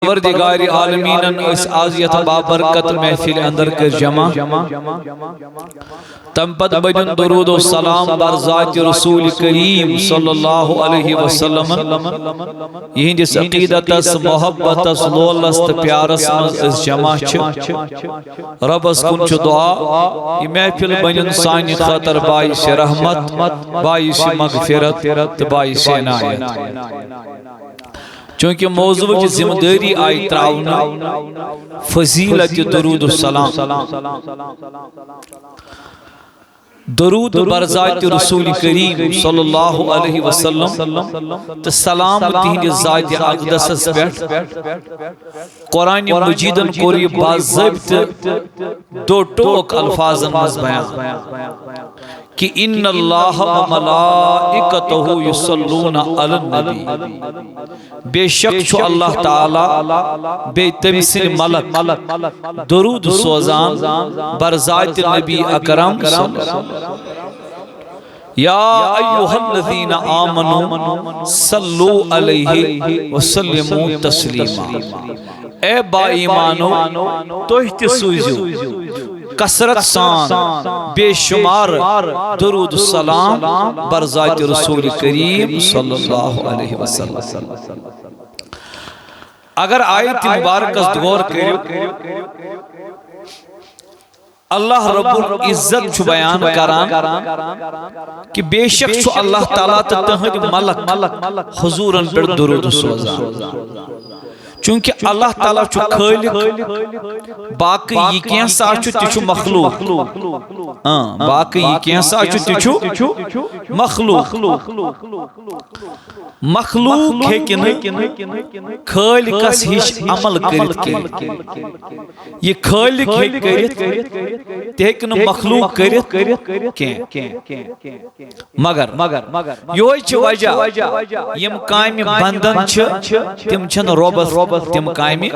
پروردگار عالمین اس آزیت بابرکت محفل اندر کر جمع تم پت بجن درود و سلام بر ذات رسول کریم صلی اللہ علیہ وسلم یہند اس عقیدت اس محبت اس لولست پیارس مز اس جمع رب اس کن چو دعا یہ محفل بجن سانی خطر باعث رحمت باعث مغفرت باعث عنایت چونکہ موضوع کی ذمہ داری آئی تراؤنا فضیلت درود السلام درود بر ذات رسول کریم صلی اللہ علیہ وسلم تو سلام تہند ذات اقدس پہ قرآن مجیدن کوری باضابط دو ٹوک الفاظن مز بیان کہ ان اللہ و ملائکتہ یصلون علی النبی بے شک چھو اللہ تعالی بے تمثل ملک درود سوزان بر ذات نبی اکرم صلی اللہ علیہ وسلم یا ایوہا الذین آمنوا صلو علیہ وسلموا تسلیما اے با ایمانو توہتی سوزیو کثرت سان بے شمار درود السلام بر ذات رسول کریم صلی اللہ علیہ وسلم اگر آیت مبارک اس غور کرو اللہ رب العزت چھو بیان کران کہ بے شک چھو اللہ تعالیٰ تہند ملک حضورن پر درود سوزان چونکہ اللہ تعالیٰ چھو خالق باقی یہ کینسا چھو تیچو مخلوق باقی یہ کینسا چھو تیچو مخلوق مخلوق ہے کہ نہیں خالق اس ہیچ عمل کرت کے یہ خالق ہے کرت تیکن مخلوق کرت مگر یہ چھو وجہ یم کامی بندن تم چھن روبس تم کامی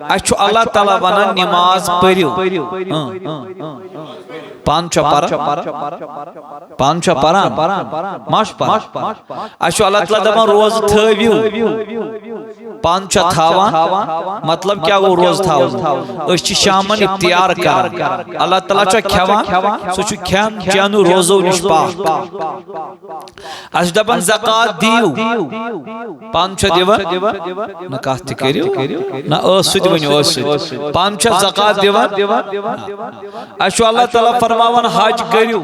اچھو اللہ تعالیٰ ونن نماز پڑھو پانچ پران ماش پران اچھو اللہ تعالیٰ دبان روز تھویو پانچ تھاوان مطلب کیا وہ روز تھاوان اس چی شامن اختیار کر اللہ تعالیٰ چا کھوان سوچو کھین چینو روزو نشپا اچھو دبان زکاة دیو پانچ دیو نکاہتی کریو نا اسد ونیو اسد پانچ زکاة دیوان اچھو اللہ تعالیٰ فرماوان حج کریو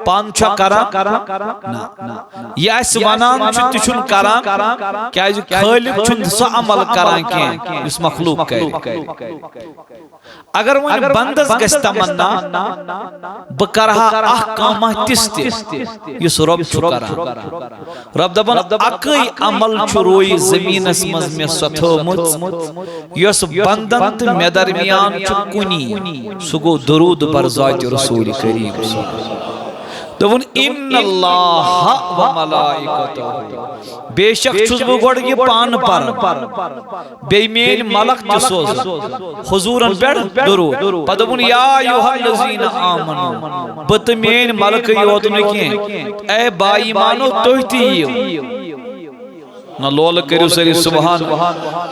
پانچ کران یا اس ونان چھو تیچھن کران کیا جو خالق چھن سا عمل کران کیا اس مخلوق کری اگر وہ بندس گستا مننا بکرہا احکامہ تستی اس رب چھو کران رب دبان اکی عمل چھو روئی زمین اس مزمی ستھومت یس بندن میں درمیان چھو کنی سگو درود بر ذات رسول کریم دون ان اللہ و ملائکتہ بے شک چھوز بو گوڑ یہ پان پر بے مین ملک تسوز حضورن پیڑ درود پدون یا ایوہا الذین آمنو بت مین ملک یوتن کین اے با ایمانو توہتی نا لول کریو سری سبحان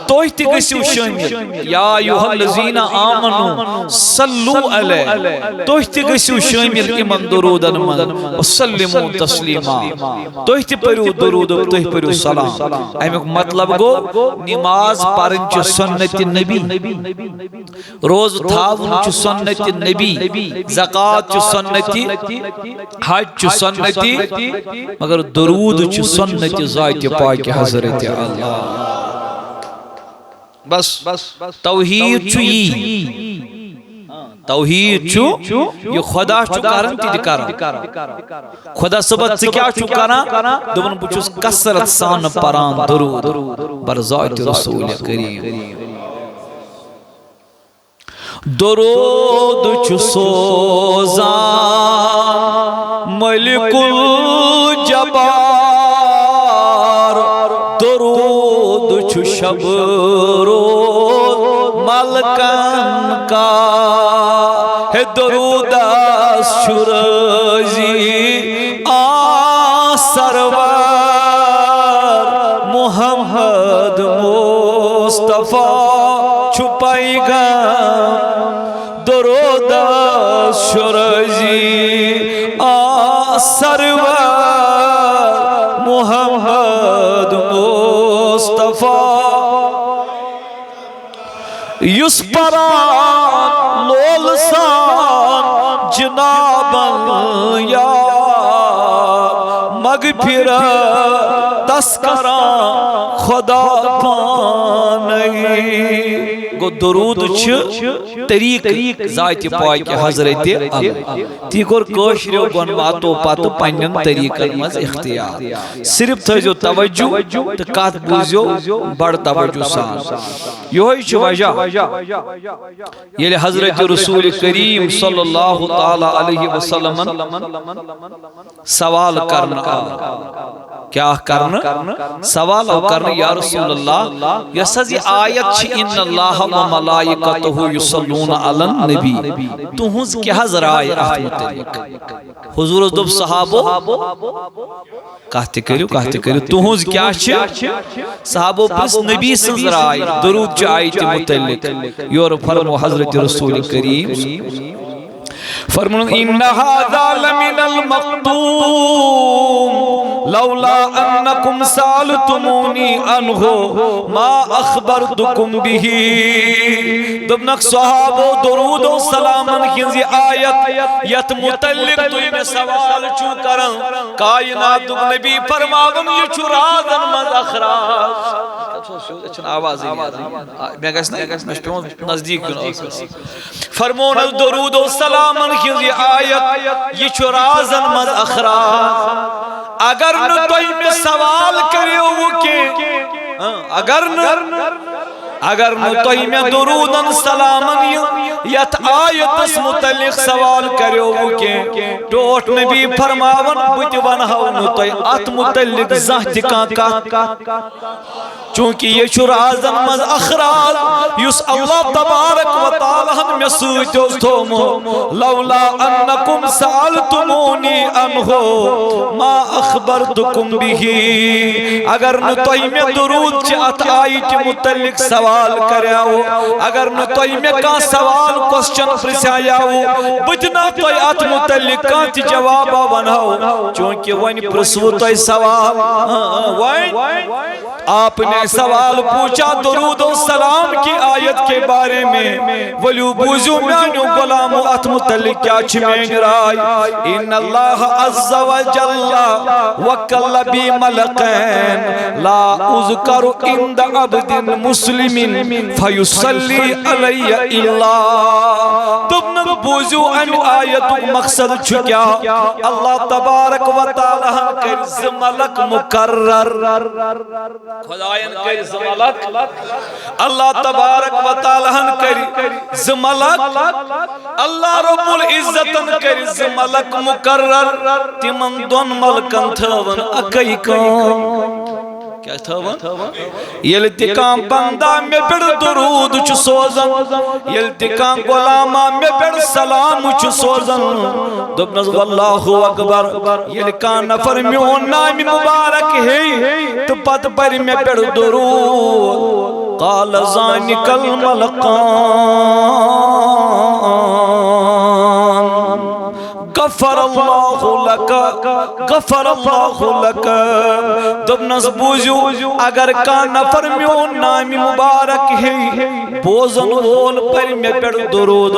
توہتی گسیو شامل یا ایوہا الذین آمنو صلو علیہ توہتی گسیو شامل امام درودن من وسلمو تسلیما توہتی پریو درود توہتی پریو سلام ایمک مطلب گو نماز پرنچ سنت نبی روز تھاون چ سنت نبی زکاة چ سنتی حج چ سنتی مگر درود چ سنت ذات پاک حضرت اللہ بس توحید چوئی توحید چو یہ خدا چو کرن تی دکارن خدا سبت کیا چو کرن دون بچوس کسرت سان پران درود بر ذات رسول کریم درود چو سوزان ملک الجبار درود چو شب روز ملکن کا ہے درود اس شرزی سرور محمد مصطفیٰ مصطفیٰ چھپائی گا درود شرزی سرور محمد مصطفیٰ یس پران لول سان جنابن یا مغفرت تسکران خدا پانئی گو درود طریق ذات پاک حضرت تی کور کاشریو گنواتو پاتو پنن طریقن مز اختیار صرف تھیزو توجہ تو کات بوزیو بڑ توجہ سان یہی چھ وجہ یلی حضرت رسول کریم صلی اللہ تعالی علیہ وسلم سوال کرنا کیا کرنا سوال کرنا یا رسول اللہ یسازی آیت چھ ان اللہ و ملائکتہ یصلون علی النبی تہنز کیا ذرائع ات متعلق حضور دوب صحابو کہتے کریو تہنز کیا چھ صحابو پس نبی سن ذرائع درود چھ آیت متعلق یور فرمو حضرت رسول کریم فرمون ان هذا لمن المقدوم لولا انکم سالتمونی عنہ ما اخبرتکم به دبنک صحابو درود و سلامن کینزی آیت یت متعلق دوی میں سوال چو کرن کائنات نبی فرماغم یہ چو رازن مز اخراج آواز میں گھس نزدیک فرمون درود و سلامن کینزی آیت یہ چو رازن مز اخراج اگر نہ توئی میں سوال کریو وہ کہ اگر نہ توئی میں درودن سلامن یت آیت اس متعلق سوال کریو وہ کہ ٹوٹ نبی فرماون بت ونہو نہ توئی ات متعلق زہت کا چونکہ یہ چھو رازن مز اخراج یس اللہ تبارک و تعالی میں سوچوز تومو لولا انکم سالتمونی عنہ ما اخبرتکم بھی اگر نتوئی میں درود چاہت آئیت متعلق سوال کریاو اگر نتوئی میں کان سوال کوسچن پرسیاو بجنا توئی ات متعلق کانت جوابا ونہو چونکہ ونی پرسو توئی سوال آپ نے سوال پوچھا درود و سلام کی آیت کے بارے میں ولیو بوزو میانو غلام ات متعلق کیا چھمیں رائی ان اللہ عز و جل وکل بی ملقین لا اذکر اند عبد مسلم فیصلی علی اللہ تم بوزو ان آیت مقصد چھکیا اللہ تبارک و تعالی کرز ملک مکرر خدایان کری زملک اللہ تبارک و تعالیٰ کری زملک اللہ رب العزتن کری زملک مقرر تمن دون ملکن تھون اکی کام کیا تھون یلتکام بندہ میں پڑ درود چھ سوزن یلتکام غلامہ میں پڑ سلام چھ سوزن دبنز واللہ اکبر یلکان نفر میون نامی مبارک ہے تو پت پر میں پڑ درود قال زانک الملقان غفر اللہ لکا دبنس بوزو اگر کا نفر میون نامی مبارک ہے بوزن وول پر میں پیڑ درود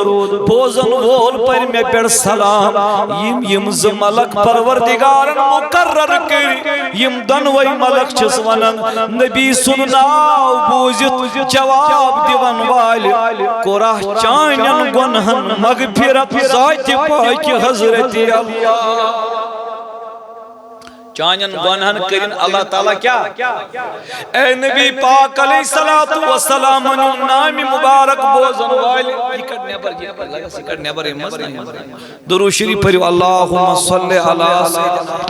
بوزن وول پر میں پیڑ سلام یم ملک پروردگارن مقرر کر یم دنوی ملک چس ونن نبی سنناو بوزت جواب دیون والی کوراہ چانین گنہن مغفرت ذات پاک حضرت اللہ چانین گنہن کرن اللہ تعالیٰ کیا اے نبی پاک علیہ السلام نامی مبارک بوزن والی یہ کٹ نیبر درود شریف پڑھو اللہم صلی علی سیدنا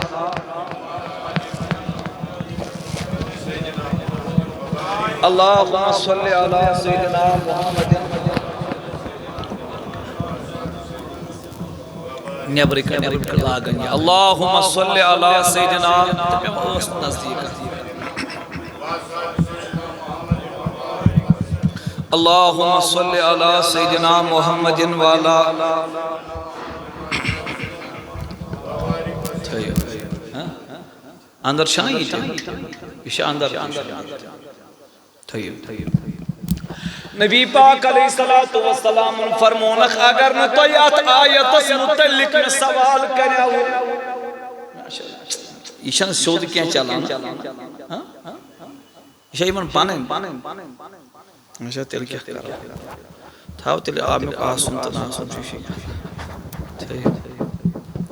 اللہم صلی علی سیدنا محمد نیبر لاگن اللہم صلی علی سیدنا نزدیک اللہم صلی علی سیدنا محمد والا اندر شاہی یہ اندر نبی پاک علیہ السلام فرمونک اگر نہ تو یات آیت متعلق میں سوال کرے یہ چھن سیود کیا چلان یہ من پانے اچھا تیل کیا کرو تھاو تیل آمیک آسن تو ناسن چوشی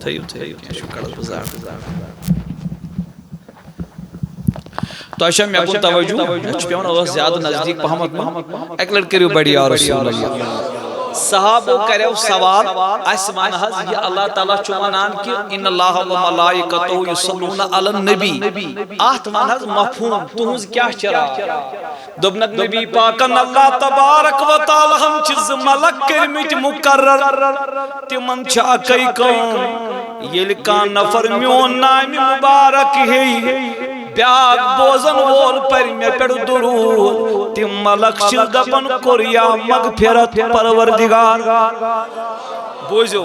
تھیو کیا شو کڑت بزار تو اشیاء میں اکن توجہ چپیون اوہ زیادہ نزدیک پہمت ایک لڑکے ریو بڑی یا رسول اللہ صحابہ کریو سوال اسمان حض یہ اللہ تعالیٰ چونان کی ان اللہ و ملائکتو یصلون علی النبی آتمان حض مفہوم تہنز کیا چرا دبنک نبی پاکن اللہ تبارک و تعالی ہم چیز ملک کرمت مقرر تمن چاکی کون یہ لکان نفر میون نامی مبارک ہے بیاگ بوزن وول پر میں پیڑ درود تم ملک شل دپن کوریا مغفرت پروردگار بوزو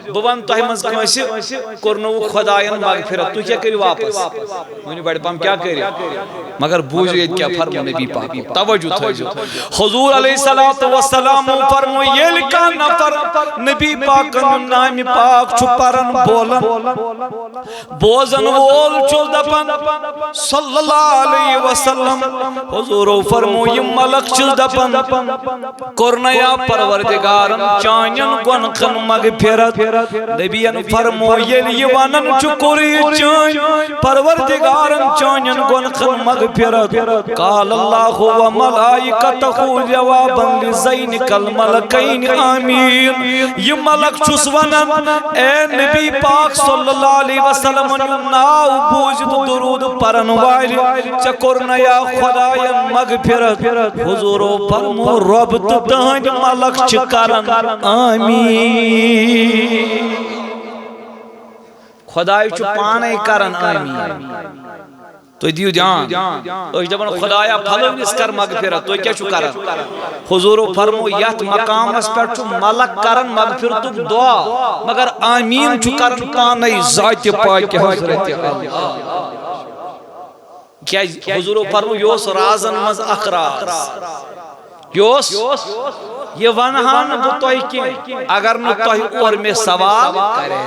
بوان تو ہمز کنسی کرنو خدایان مغفرت تو کیا کری واپس منی بڑی پام کیا کری مگر بوزو یہ کیا فرمو نبی پاک توجہ حضور علیہ السلام فرمو یہ لکا نفر نبی پاک نامی پاک چھپرن بولن بوزن وول چل دپن صلی اللہ علیہ وسلم حضور فرمو یہ ملک چل دپن کرنیا پروردگارن چانین گنخن مغفرت نبیان فرمو یہ ونن چکوری چان پروردگارن چانین گنخن مغفرت قال اللہ و ملائکتہ جوابا لزینک الملکین آمین یہ ملک چس ونن اے نبی پاک صلی اللہ علیہ وسلم ناو بوجد درود پرن والی چکرنیا خدایان مغفرت حضور فرمو رب تہنج ملک چکرن آمین خدای چو پانے کرن آمین تو دیو دیان اوش دبن خدایا پھلو نس کر مغفرت تو کیا چو کرن حضور فرمو یت مقام اس پر چو ملک کرن مغفرت دعا مگر آمین چو کرن پانے ذات پاک حضرت اللہ کیا حضور فرمو یوس رازن مز اخراز یوس یہ ونہان بو توہی کی اگر نو توہی اور میں سوال کرے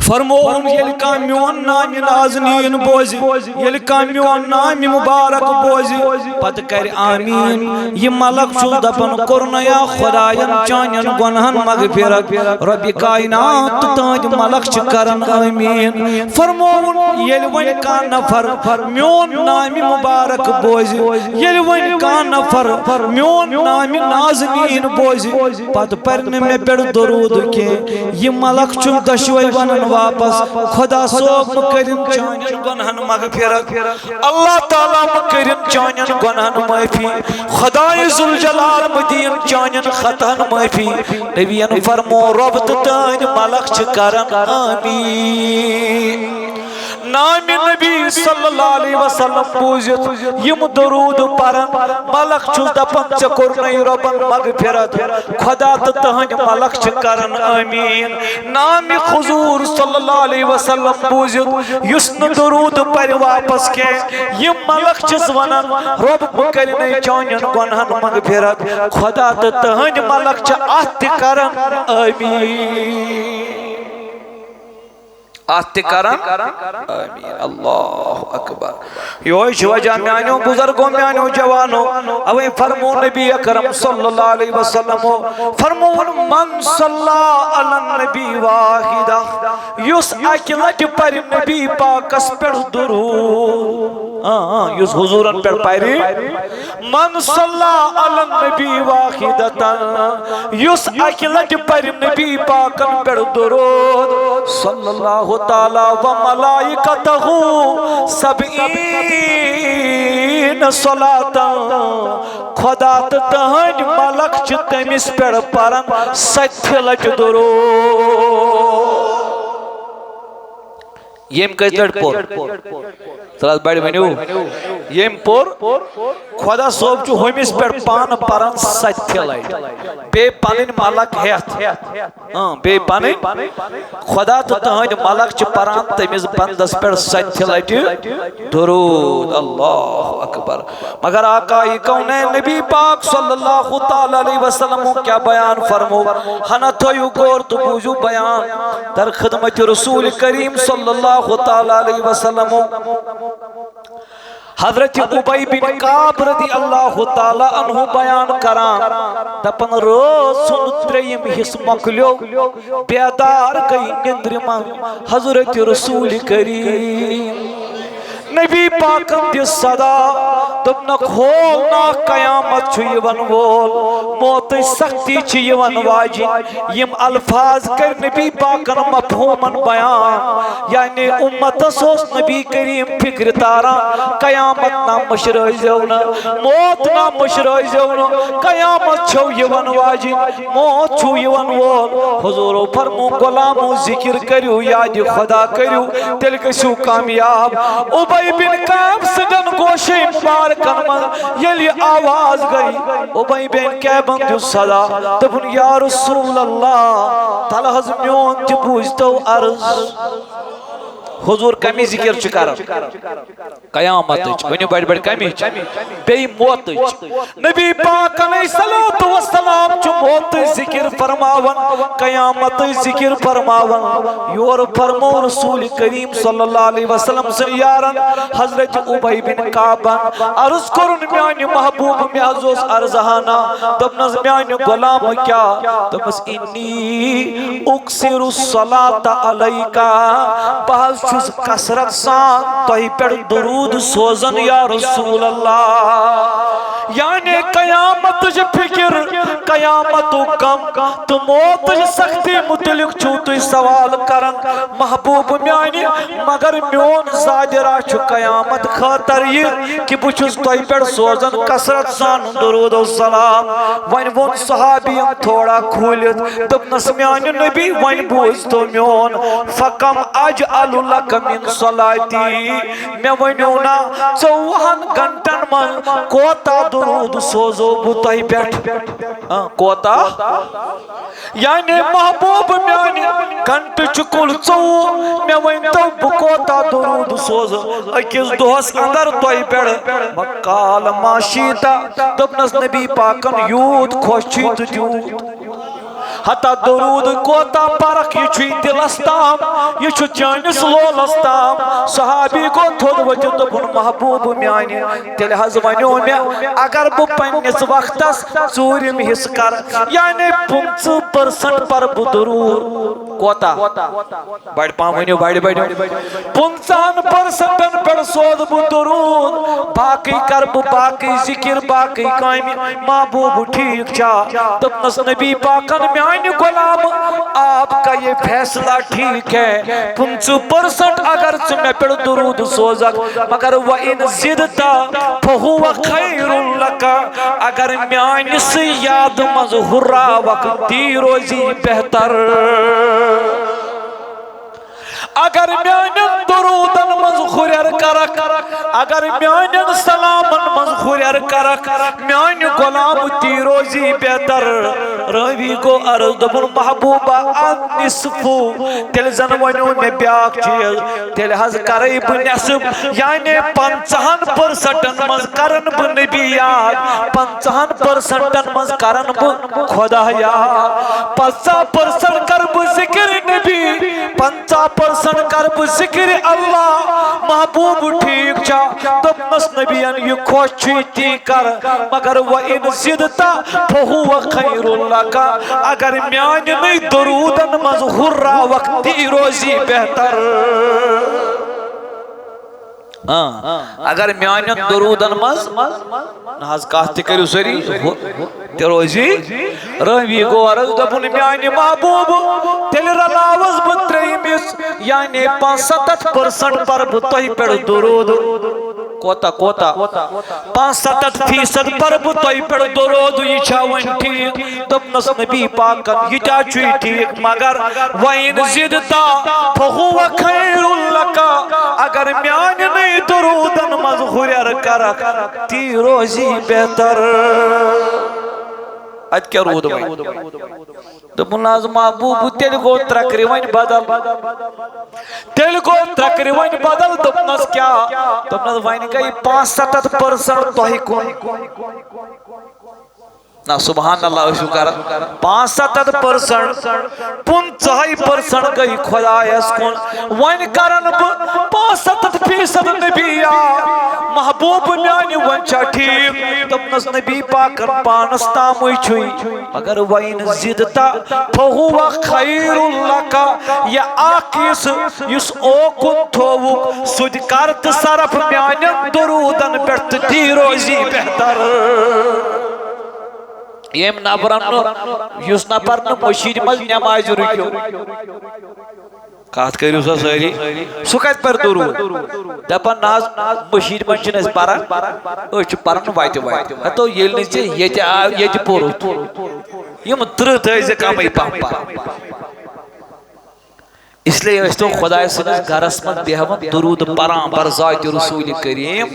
فرمون یلکا میون نامی نازنین بوزی یلکا میون نامی مبارک بوزی پت کر آمین یہ ملک چل دپن کرنیا خدایان چانین گنہن مغفرت رب کائنات تاج ملک چکرن آمین فرمون یل ون کا نفر میون نامی مبارک بوزی یل ون کا نفر میون نامی نازنین بوزی پت پرن میں پیڑ درود کے یہ ملک چل دشوئی ونن واپس خدا صوب مکرم چانین گنہن مغفرت اللہ تعالیٰ مکرم چانین گنہن معافی خدای ذوالجلال مدین چانین خطا'n معافی نبیان فرمو رب تتان ملک چکرن آمین نام نبی صلی اللہ علیہ وسلم بوزت یم درود پرن ملک چل دپن چکرنی ربن مغفرت خدا تتان ملک چکرن آمین نام حضور صلی اللہ علیہ وسلم بوزت یسن درود پر واپس کے یم ملک چس ونن رب مکرنی چانین گنہن مغفرت خدا تتان ملک چ آت کرن آمین آت کرن آمین اللہ اکبر یوش وجہ میانیوں بزرگوں میانیوں جوانوں اوے فرمو نبی اکرم صلی اللہ علیہ وسلم فرمو من صلی علی النبی واحدہ یس اکلت پر نبی پاکس پر درود یس حضورن پر پاری من صلی علی النبی واحدہ یس اکلت پر نبی پاکن پر درود صلی اللہ تعالی و ملائکتہ سبعین صلاة خدا تہنج ملک چھ تمس پر پرن 70 لچ درود یم کس لٹ پور تلاس بڑی ونیو یم پور خدا صوب چو ہمس پر پان پران ست لٹ بے پانن ملک ہیت بے پانن خدا تو تہند ملک چھ پران تمس بندس پر ست لٹ درود اللہ اکبر مگر آقا کونین نبی پاک صلی اللہ تعالی علیہ وسلم کیا بیان فرمو ہنا تھویو گور تو بوجو بیان در خدمت رسول کریم صلی اللہ تعالی علیہ وسلم حضرت عبی بن کعب رضی اللہ تعالی عنہ بیان کران دپن روز سن تریم حص مکلیو بیدار گئی نندر من حضرت رسول کریم نبی پاکم دی صدا تم کھولنا قیامت چھ یون وول موت سختی چھ یون واجن یم الفاظ کر نبی پاکن مفہومن بیان یعنی امت سوس نبی کریم فکر تارا قیامت نا مشرائزون موت نا مشرائزون قیامت چھو یون واجن موت چھو یون وول حضور فرمو غلامو ذکر کریو یاد خدا کریو تل کسو کامیاب عبی بن کعب سجن گوشے مبارکن من یلی آواز گئی عبی بن کعب جو صدا تبن یا رسول اللہ تلحظ میون چھ پوچھتو عرض حضور کمی ذکر چکر قیامت ونیو بڑی بڑی کمی بی موت نبی پاک علیہ السلام چو موت ذکر فرماون قیامت ذکر فرماون یور فرمو رسول کریم صلی اللہ علیہ وسلم سے یارن حضرت عبی بن کعب عرض کرن میانی محبوب میازوس عرضہانا دبنز میانی غلام کیا دبنز انی اکسر الصلاة علیکا بہت چوز کسرت سان توہی پر درود سوزن یا رسول اللہ یعنی قیامت جا فکر قیامت و کم تو موت جا سختی متعلق چھوٹی سوال کرن محبوب میانی مگر میون زاجرہ چھو قیامت خاطر یہ کہ بچوز توہی پر سوزن کسرت سان درود و سلام وین ون صحابیم تھوڑا کھولت دب نسمیانی نبی وین بوز تو میون فکم اجعل لک من صلاتی میں ونیونا چوہن گھنٹن من کوتا درود سوزو بتائی بیٹھ کوتا یعنی محبوب میانی گھنٹ چکل چو میں ونیتو بکوتا درود سوزو اکیز دوہس اندر توئی بیٹھ مقال ماشیتا دبنس نبی پاکن یود خوشید جود حتی درود کوتا پرک یہ چھوئی دلستام یہ چھو چانس لولستام صحابی کو تھود وجہ دبن محبوب میانی تلحظ ونیو میں اگر بو پنیس وقتس چورم حس کر یعنی 50% پر بو درود کوتا بڑھ پام ونیو بڑھ 50% پر سود بو درود باقی کر بو باقی ذکر باقی قائمی محبوب ٹھیک چاہ دبنس نبی پاکن میانی غلام آپ کا یہ فیصلہ ٹھیک ہے 50% اگر تمہیں پر درود سوزک مگر وَإِن زِدْتَ فَهُوَ خَيْرٌ لَكَ اگر میانی سے یاد مظہرہ وقت دی روزی بہتر اگر میانن درودن مزخورر کرک اگر میانن سلامن مزخورر کرک میان غلام تی روزی بہتر روی کو عرض دبن محبوبہ نصفو تل زن ونیو میں بیاک چیز تل حض قریب نصب یعنی 50% مز کرن بنبیات 50% مز کرن خدا یاد 50% کرب ذکر نبی 50% کرب ذکر اللہ محبوب ٹھیک چا دبنس نبیان یہ خوشیتی کر مگر وَإِن زِدْتَ فَهُوَ خَيْرٌ لَكَ اگر میانی نہیں درودن مظہرہ وقتی روزی بہتر اگر میانن درودن مز ناز کہتے کریو سری تروزی روی گو عرض دبن میانی محبوب تل رلاوز بطریمیس یعنی 65% پر بطوی پر درود کوتا 65% پر بہ تۄہہِ پٮ۪ٹھ درود یہ چھا وۄنۍ ٹھیک دوٚپنَس نبی پاکن یہ کیٛاہ چھُے ٹھیک مگر وَإِن زِدْتَ فَهُوَ خَيْرٌ لَكَ اگر میانہِ درودن منٛز ہُرٮ۪ر کرکھ تی روزی بہتر ات کیا رود وۄنۍ دوٚپُن حظ محبوب تیٚلہِ گوٚو ترٛکرِ وۄنۍ بدل دوٚپنَس کیٛاہ دوٚپنَس وۄنۍ گٔے 65% تۄہہِ کُن نا سبحان اللہ ٲسِو کران 65% 50% گٔے خۄدایس کُن وۄنۍ کرن بہٕ 65% نبی محبوب میانہِ وۄنۍ چھا ٹھیک دوٚپنَس نبی پاکن پانس تامٕے چھُے مگر وَإِن زِدْتَ فَهُوَ خَيْرٌ لَكَ یہ اکھ یُس اوکُن تھووُکھ سُہ تہِ کر تہٕ صرف میانٮ۪ن درودن پٮ۪ٹھ تہٕ تی روزی بہتر یم نفرن یُس نفر نہٕ مٔشیٖد منٛز نٮ۪مازِ رُکیو کتھ کٔرِو سا سٲری سُہ کتہِ پرِ درود دپان نہ حظ مٔشیٖد منٛز چھِنہٕ أسۍ پران أسۍ چھِ پران وتہِ ہتو ییٚلہِ نہٕ ژےٚ ییٚتہِ آو ییٚتہِ پوٚرُتھ یم 30 تھٲیزِ کمٕے پہم پران اس لیے ٲسۍ تو خۄداے سٕنٛدِس گرس منٛز بیٚہوان درود پران بر ذاتِ رسوٗلِ کریم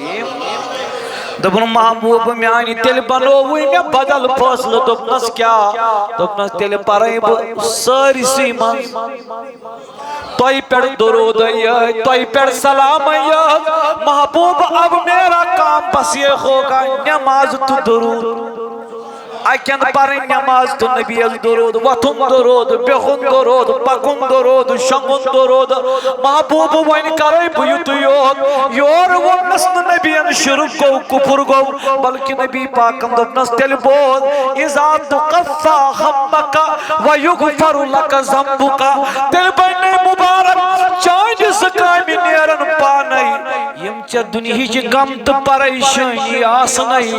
دوٚپُن محبوب میانہِ تیٚلہِ بنووٕے مےٚ بدل فٲصلہٕ دوٚپنَس کیٛاہ دوٚپنَس تیٚلہِ پرے بہٕ سٲرسٕے منٛز تۄہہِ پٮ۪ٹھ درود یہِ تۄہہِ پٮ۪ٹھ سلام یہِ محبوب اب میرا کام بس یہ ہوگا نماز تہٕ درود اکن پرن نماز تو نبی درود وتھن درود بہن درود پکن درود شنگن درود محبوب وۄنۍ کرے بہٕ یُتُے یور ووٚننس نہٕ نبیَن شرک گوٚو کفر گوٚو بلکہ نبی پاکن دوٚپنس تیٚلہِ بوز اذا تقفى همك ويغفر لك ذنبك تیٚلہِ بنے مبارک چانہِ زٕ کامہِ نیرن پانے یم ژےٚ دُنہِچ غم تہٕ پریشٲنی آسنے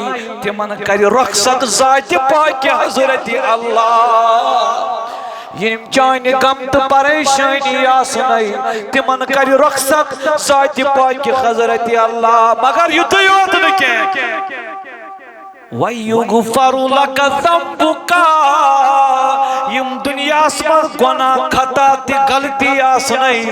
تِمن کرِ رۄخصت ذاتِ پاک حضرت اللہ یم چانہِ غم تہٕ پریشٲنی آسنے تِمن کرِ رۄخصت ذاتِ پاک حضرت اللہ مگر یُتُے یوت نہٕ کینٛہہ وَيُغْفَرُ لَكَ ذَنبُكَ یم دنیاس منٛز گۄناہ خطا تہِ غلطی آسنے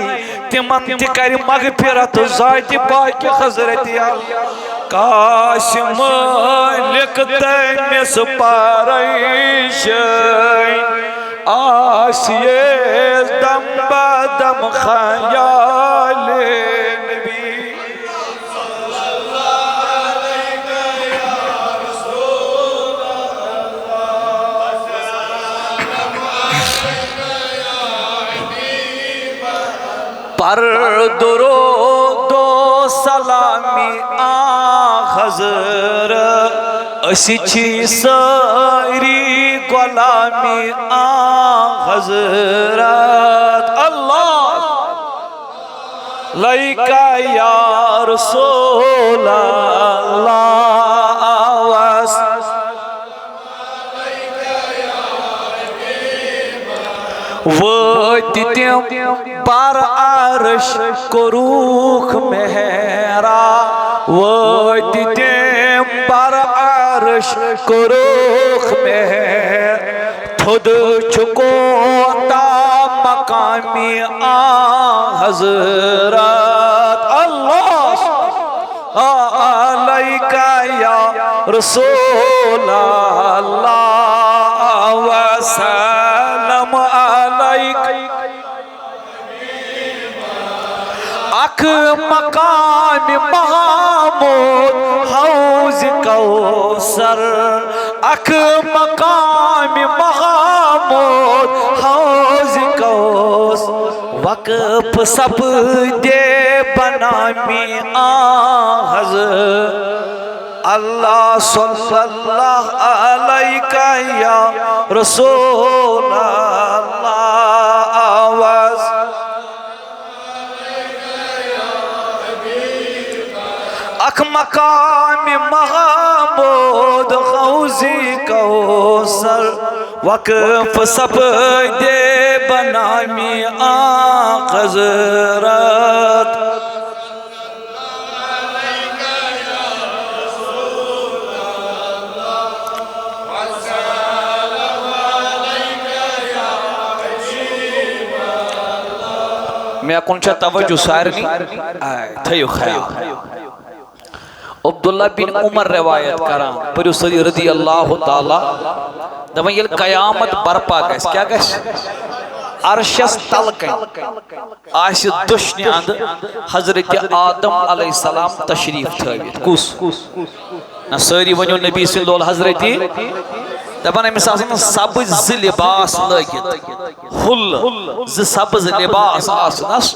تِمن تہِ کرِ مغفرت ذاتِ پاک حضرت اللہ کاش مالک تٔمِس پریشٲنی آسہِ دم بدم خیال نبی پر درود و سلامی حضر اسی چھی ساری غلامی حضرت اللہ لائکا یا رسول اللہ وٲتۍ تِم بر عرش کوٚرُکھ مہرا وٲتۍ تِم بر عرش کوٚرُکھ مہر تھوٚد چھُ کوتاہ مقامی حضرت اللہ علیکہ یا رسول اللہ وسلم اک مقام محمود حوض کوثر اک مقام محمود حوض کوثر وقف سب دے بنامی حضرت اللہ صلی اللہ علیہ یا رسول اللہ اک مقام محمود حوضی کوثر وقف سب دے بنامی حضرت میں کن چا توجہ سارنی تھیو خیال عبداللہ بن عمر روایت کران پریو صدی رضی اللہ تعالی دبن یل قیامت برپا گیس کیا گیس عرشس تلکن آس دشنی اند حضرت آدم علیہ السلام تشریف تھویت کس نا ساری ونیو نبی صلی اللہ حضرتی دبن امس آسن سبز ز لباس لگت حل ز سبز لباس آسنس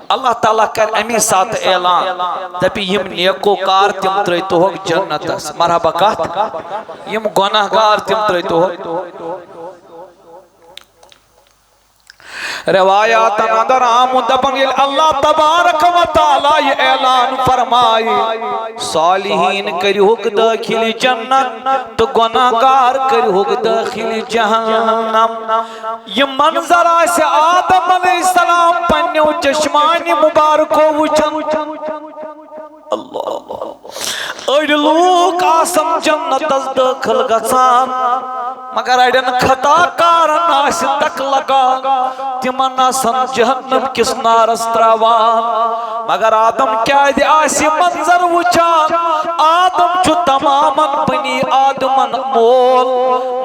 اللہ تعالیٰ کر امی سات اعلان دبی یم نیکو کار تم تریتوہک جنتس مرحبا کہت یم گناہ گار تم تریتوہک روایات اندر آمد دبن اللہ تبارک و تعالی یہ اعلان فرمائی صالحین کریوک داخل جنت تو گناہگار کریوک داخل جہنم یہ منظر آئے آدم علیہ السلام پنیو چشمانی مبارکو وچن اللہ اڑ لوگ آسم جنت از داخل گسان مگر اڑن خطا کارن آس تک لگا تمن آسن جہنم کس نارس تراوان مگر آدم کیا دی آسی منظر وچان آدم چو تماما بنی آدمن مول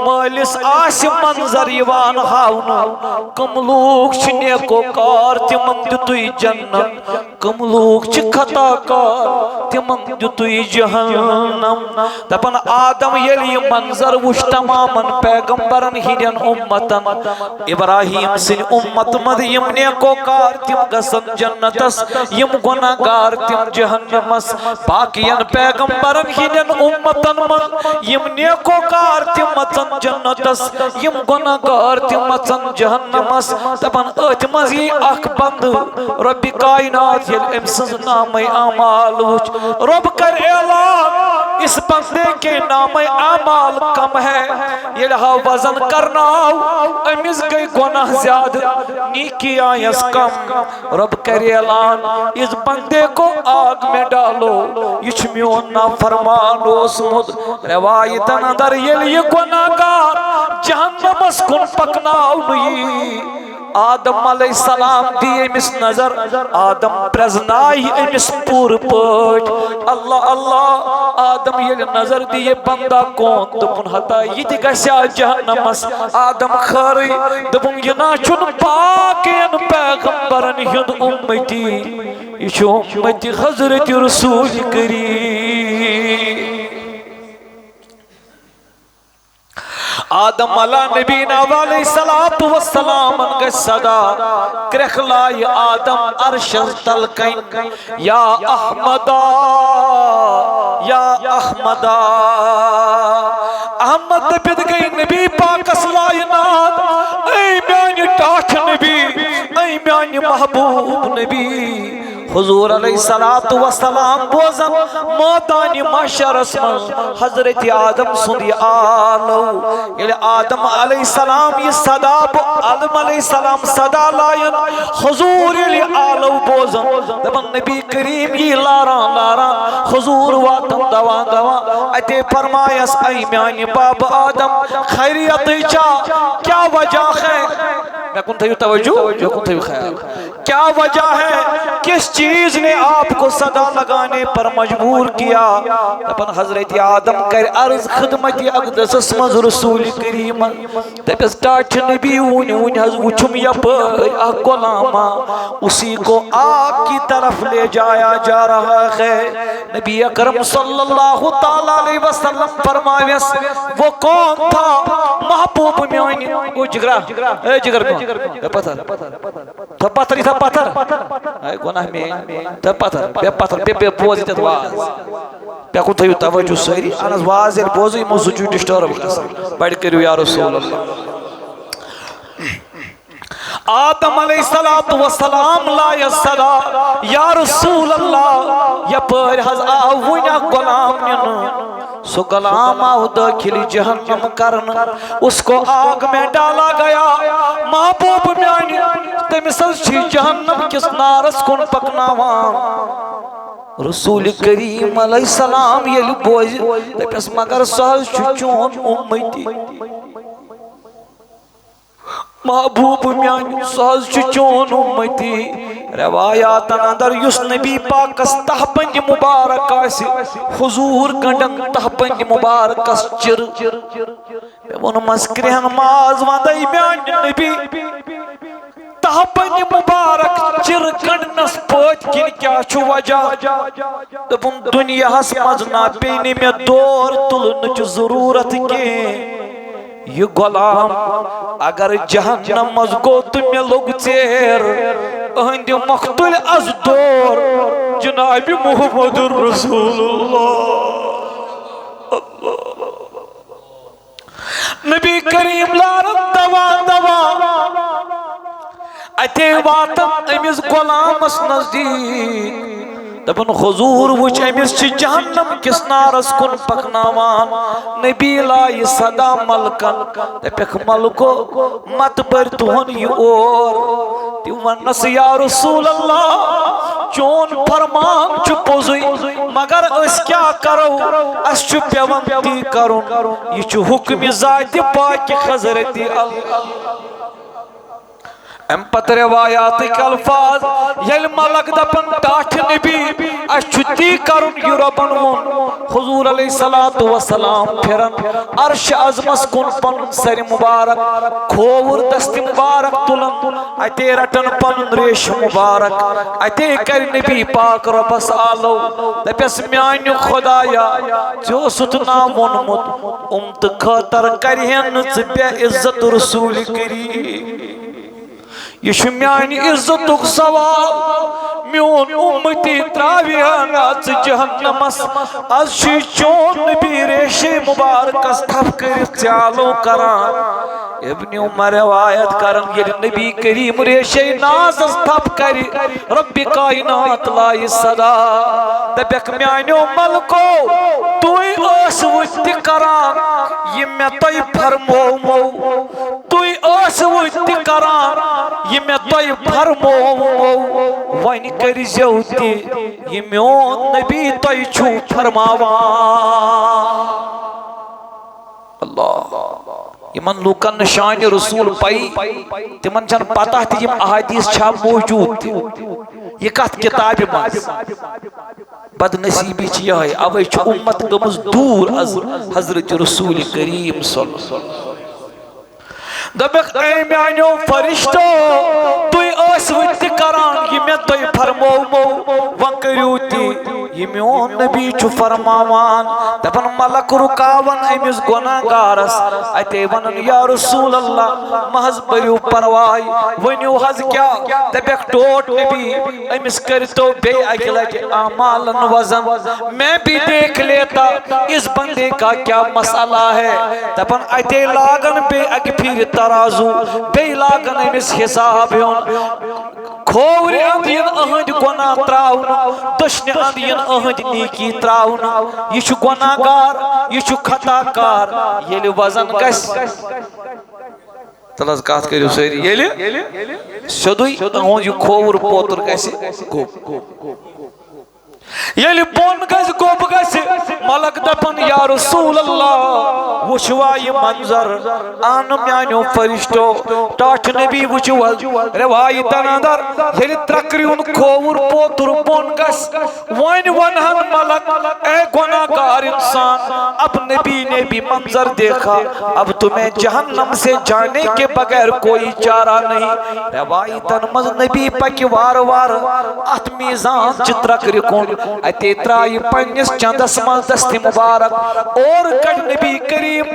مالس آسی منظر یوان ہاؤنو کم لوگ چنے کو کار تمن دتوی جنت کم لوگ چھ خطا کار تمن دتوی جہنم دپن آدم یلی منظر وش تماما پیغمبرن ہیڈین امتن ابراہیم سن امت مد یم نیکو کار تم گسن جنتس یم گناہگار تم جہنمس باقین پیغمبرن ہیڈین امتن مد یم نیکو کار تم مچن جنتس یم گناہگار تم مچن جہنمس دپن ات مزی اخ بند رب کائنات یل امسز نام اعمال وچ رب کر اعلان اس بندے کے نام اعمال کم ہے یہ لہا وزن کرنا امیز گئی گناہ زیادہ نیکی آئیس کم رب کر اعلان اس بندے کو آگ میں ڈالو یہ میون نا فرمان اسمد روایتن اندر یہ گناہ گار جہنم اس کن پکناو نہیں آدم علیہ السلام دی امس نظر آدم پرزنائی امس پور پوٹ اللہ اللہ آدم یہ نظر دی یہ بندہ کون دبن حتا یہ دی گسیا جہنمس آدم خاری دبن یہ ناچن پاکین پیغمبرن ہند امتی یہ امتی حضرت رسول کریم آدم علیہ نبینا علیہ السلام کے صدا کرخلائی آدم عرش تلقین یا احمدہ یا احمدہ احمد بد گئی نبی پاک اسلائنات اے میانی ٹاٹھ نبی اے میانی محبوب نبی حضور علیہ السلام بوزن موتانی محشر اسم حضرت آدم سنی آلو یعنی آدم علیہ السلام یہ صدا آدم علیہ السلام صدا لائن حضور علیہ آلو بوزن دبن نبی کریم یہ لاران لاران حضور واتم دوان دوان اتے فرمایس اے میانی باب آدم خیریت چاہ کیا وجہ ہے میں کن تھیو توجہ جو کن تھیو خیال کیا وجہ ہے کس چیز نے آپ کو صدا لگانے پر مجبور کیا اپن حضرت آدم کر عرض خدمت اقدس اسمز رسول کریم تپس ٹاچ نبی اونی حض وچم یا پر غلاما اسی کو آگ کی طرف لے جایا جا رہا ہے نبی اکرم صلی اللہ علیہ وسلم فرمائیس وہ کون تھا محبوب میانی وہ جگرہ اے جگر کون پتھر پتھر تھا پتھر گناہ میں تھا پتھر بے بوزی تھا واز بے کن تھا توجہ سہری انس واز بوزی موضوع جو ڈسٹرب بڑھ کریو یا رسول اللہ آدم علیہ السلام لا صدا یا رسول اللہ یا پر حض آوینا غلام نینو سو غلام آو داخل جہنم کرن اس کو آگ میں ڈالا گیا محبوب میانی تمسل چھی جہنم کس نارس کن پکناوان رسول کریم علیہ السلام یہ بوزی تپس مگر سہل چون امتی محبوب میان ساز چون امتی روایات اندر یس نبی پاکس تہبند مبارک آسی حضور گنڈن تہبند مبارک اس چر ون مسکرہن ماز وندائی میان نبی تہبند مبارک چر گنڈنس پوت کن کیا چھو وجہ دبن دنیا ہس مزنا پینی میں دور تلن چو ضرورت کے یہ غلام اگر جہنم مز گو تم لوگ چیر اہند مقتل از دور جناب محمد رسول اللہ نبی کریم لارن دوا اتے واتن امس غلامس نزدیک دپن حضور وچ امس چھ جہنم کس نارس کن پکناوان نبی لائی صدا ملکن دپک ملکو مت بر تہن یہ اور تی ونس یا رسول اللہ چون فرمان چھ پوزی مگر اس کیا کرو اس چھ پیون تی کرن یہ چھ حکم ذات پاک حضرت اللہ ام پتر روایات کے الفاظ یل ملک دپن ٹاٹھ نبی اشتی کرن یہ ربن ون حضور علیہ السلام پھرن عرش عظمس کن پن سر مبارک کھوور دست مبارک تلن اتے رٹن پن ریش مبارک اتے کر نبی پاک ربس آلو دپس میان خدایا جو ستنا ونمت امت خاطر کرہن بے عزت رسول کریم یہ شمیانی عزتک سوال میون امتی تراویان آج جہنمس از شی چون نبی ریش مبارکس تھپ کرت چالو کران ابن عمر روایت کرن یہ نبی کریم ریش نازس تھپ کری رب کائنات لائی صدا دبیک میانیو ملکو توی اس وقت کران یہ میں توی فرمو مو توی اس وقت کران یہ میں توی فرمو وین کری زیوتی یہ میون نبی توی چھو فرماوان اللہ یہ من لوکن نشان رسول پائی تمن چن پتہ تھی یہ احادیث چھا موجود تھی یہ کت کتاب ماز بد نصیبی چی ہے اوے چھ امت گمز دور از حضرت رسول کریم صلی اللہ علیہ وسلم دبک اے میانیو فرشتو توی اس وقت کران یہ میں توی فرمو مو وکریو تی یہ میون نبی چھ فرماوان دبن ملک رکاون امس گناہ گارس اتے ونن یا رسول اللہ محض بریو پروائی ونیو حض کیا دبک ٹوٹ نبی امس کرتو بے اگلج اعمالن وزن میں بھی دیکھ لیتا اس بندے کا کیا مسئلہ ہے دبن اتے لاغن بے اگ پھر ترازو بے لاغن امس حساب ہون کھوری اندین اہد گناہ تراؤن دشن اندین اہد نیکی تراؤن یہ چھو گناہ گار یہ چھو خطا کار یہ لی وزن گس تلاز کہت کریو سیری یہ لی شدوی اہد یہ کھور پوتر گسی یہ لی بون گس گوب گسی ملک دپن یا رسول اللہ وشوائی منظر آن میانیو فرشتو ٹاٹھ نبی وچوال روائی تنادر یہ لی ترکریون کھور پوتر بون گس وین ونہن ملک اے گناہگار انسان اب نبی نے بھی منظر دیکھا اب تمہیں جہنم سے جانے کے بغیر کوئی چارہ نہیں روائی تنمز نبی پاکی وار وار ات میزان چترک رکھون اتے ترائی پنیس چندس مل دست مبارک اور کڑ نبی کریم